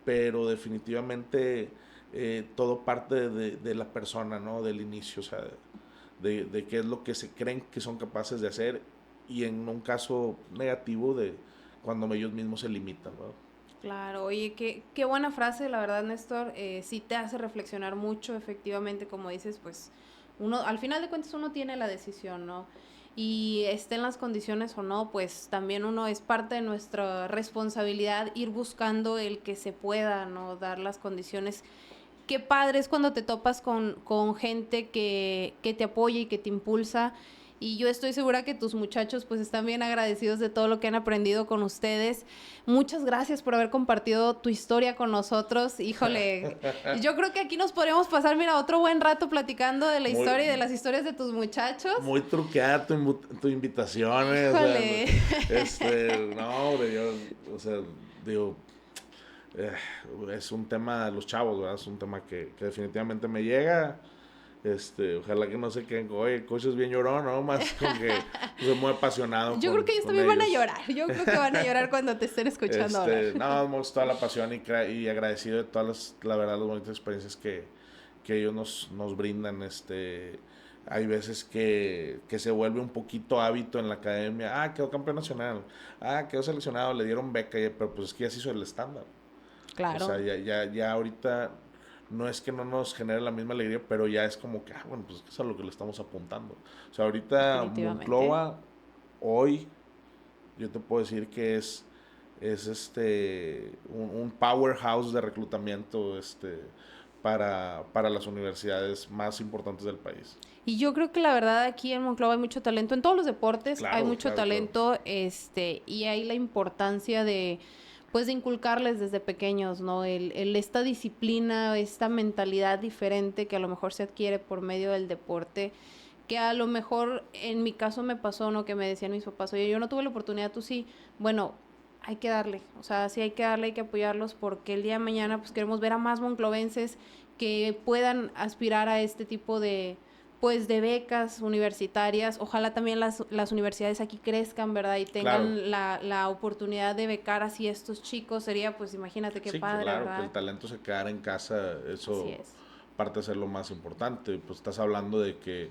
pero definitivamente todo parte de la persona, ¿no? Del inicio, o sea, de qué es lo que se creen que son capaces de hacer y en un caso negativo de cuando ellos mismos se limitan, ¿no? Claro, oye, qué buena frase, la verdad, Néstor. Sí te hace reflexionar mucho, efectivamente, como dices, pues uno, al final de cuentas uno tiene la decisión, ¿no? Y esté en las condiciones o no, pues también uno es parte de nuestra responsabilidad ir buscando el que se pueda, ¿no? Dar las condiciones. Qué padre es cuando te topas con gente que te apoya y que te impulsa. Y yo estoy segura que tus muchachos pues están bien agradecidos de todo lo que han aprendido con ustedes. Muchas gracias por haber compartido tu historia con nosotros. Híjole, yo creo que aquí nos podríamos pasar, mira, otro buen rato platicando de la Muy, historia y de las historias de tus muchachos. muy truqueada tu invitación, Híjole. o sea, no, hombre, yo, o sea, digo, eh, es un tema de los chavos, ¿verdad? Es un tema que definitivamente me llega. Ojalá que no se queden, oye, el coach es bien llorón, ¿no? Más con que soy muy apasionado. Yo creo que ellos también van a llorar. Yo creo que van a llorar cuando te estén escuchando hablar. No, hemos toda la pasión y agradecido de todas la verdad, las bonitas experiencias que ellos nos brindan. Hay veces que se vuelve un poquito hábito en la academia. Ah, quedó campeón nacional. Ah, quedó seleccionado, le dieron beca, pero pues es que ya se hizo el estándar. Claro. O sea, ya ahorita no es que no nos genere la misma alegría, pero ya es como que, bueno, pues es a lo que le estamos apuntando. O sea, ahorita Definitivamente. Monclova, hoy, yo te puedo decir que es es un powerhouse de reclutamiento para las universidades más importantes del país. Y yo creo que la verdad aquí en Monclova hay mucho talento, en todos los deportes Claro, hay mucho claro, talento, y hay la importancia de, pues, de inculcarles desde pequeños, ¿no? Esta disciplina, esta mentalidad diferente que a lo mejor se adquiere por medio del deporte, que a lo mejor en mi caso me pasó, ¿no? Que me decían mis papás, oye, yo no tuve la oportunidad, tú sí. Bueno, hay que darle, o sea, sí hay que darle, hay que apoyarlos porque el día de mañana pues queremos ver a más monclovenses que puedan aspirar a este tipo de, pues, de becas universitarias. Ojalá también las universidades aquí crezcan, ¿verdad? Y tengan la oportunidad de becar así a estos chicos. Sería, pues, imagínate qué sí, padre, claro, ¿verdad? que el talento se quedara en casa, eso Así es. parte de ser lo más importante. Pues estás hablando de que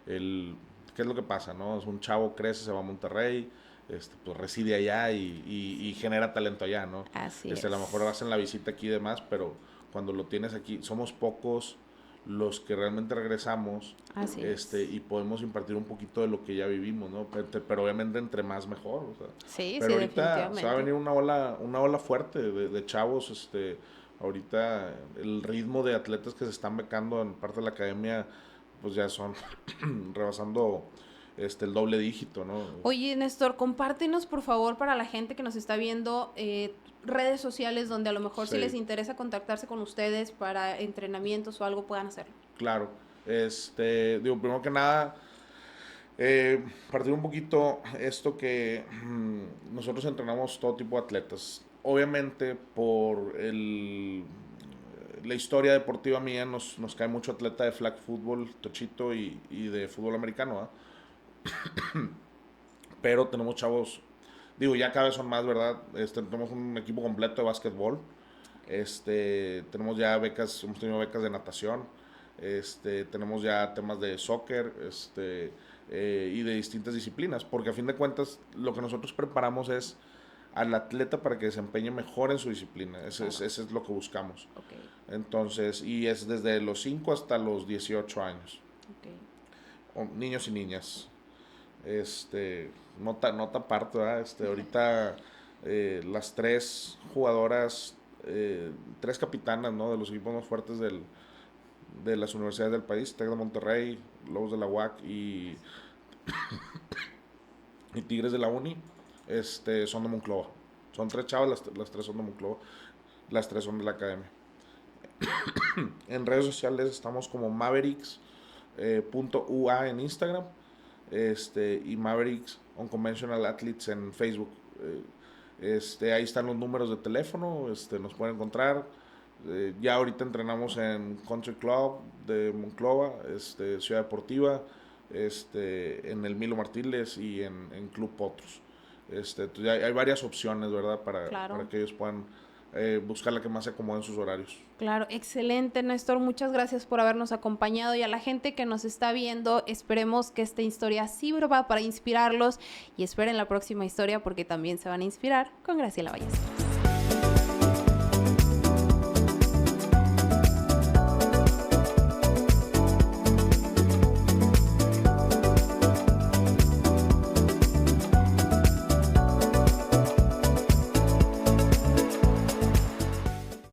¿qué es lo que pasa, no? Es un chavo crece, se va a Monterrey, pues reside allá y genera talento allá, ¿no? Así es. A lo mejor hacen la visita aquí y demás, pero cuando lo tienes aquí, somos pocos los que realmente regresamos. Así es. Y podemos impartir un poquito de lo que ya vivimos, ¿no? Pero obviamente entre más mejor, o sea. Sí, Pero sí, ahorita definitivamente. se va a venir una ola fuerte de chavos, ahorita el ritmo de atletas que se están becando en parte de la academia, pues ya son rebasando el doble dígito, ¿no? Oye, Néstor, compártenos, por favor, para la gente que nos está viendo, redes sociales donde a lo mejor Sí. si les interesa contactarse con ustedes para entrenamientos o algo, puedan hacerlo. Claro. Primero que nada, partir un poquito esto que nosotros entrenamos todo tipo de atletas. Obviamente, por la historia deportiva mía, nos cae mucho atleta de flag football, tochito y de fútbol americano, ¿eh? Pero tenemos chavos, ya cada vez son más, ¿verdad? Tenemos un equipo completo de básquetbol. Tenemos ya becas, hemos tenido becas de natación. Tenemos ya temas de soccer, y de distintas disciplinas, porque a fin de cuentas lo que nosotros preparamos es al atleta para que desempeñe mejor en su disciplina. Ese es lo que buscamos. Okay. Entonces, y es desde los 5 hasta los 18 años. Okay. Niños y niñas. Nota aparte, ¿verdad? Ahorita las 3 jugadoras, 3 capitanas, ¿no? De los equipos más fuertes de las universidades del país, TEC de Monterrey, Lobos de la UAC y Tigres de la Uni, son de Monclova. Son 3 chavas, las 3 son de Monclova, las 3 son de la academia. En redes sociales estamos como Mavericks.ua en Instagram, y Mavericks Unconventional Athletes en Facebook. Ahí están los números de teléfono, nos pueden encontrar. Ya ahorita entrenamos en Country Club de Monclova, Ciudad Deportiva, en el Milo Martínez y en Club Potros. Ya hay varias opciones, ¿verdad? Claro. Para que ellos puedan buscar la que más se acomode en sus horarios. Claro, excelente, Néstor. Muchas gracias por habernos acompañado, y a la gente que nos está viendo, esperemos que esta historia sirva para inspirarlos, y esperen la próxima historia porque también se van a inspirar con Graciela Ballesteros.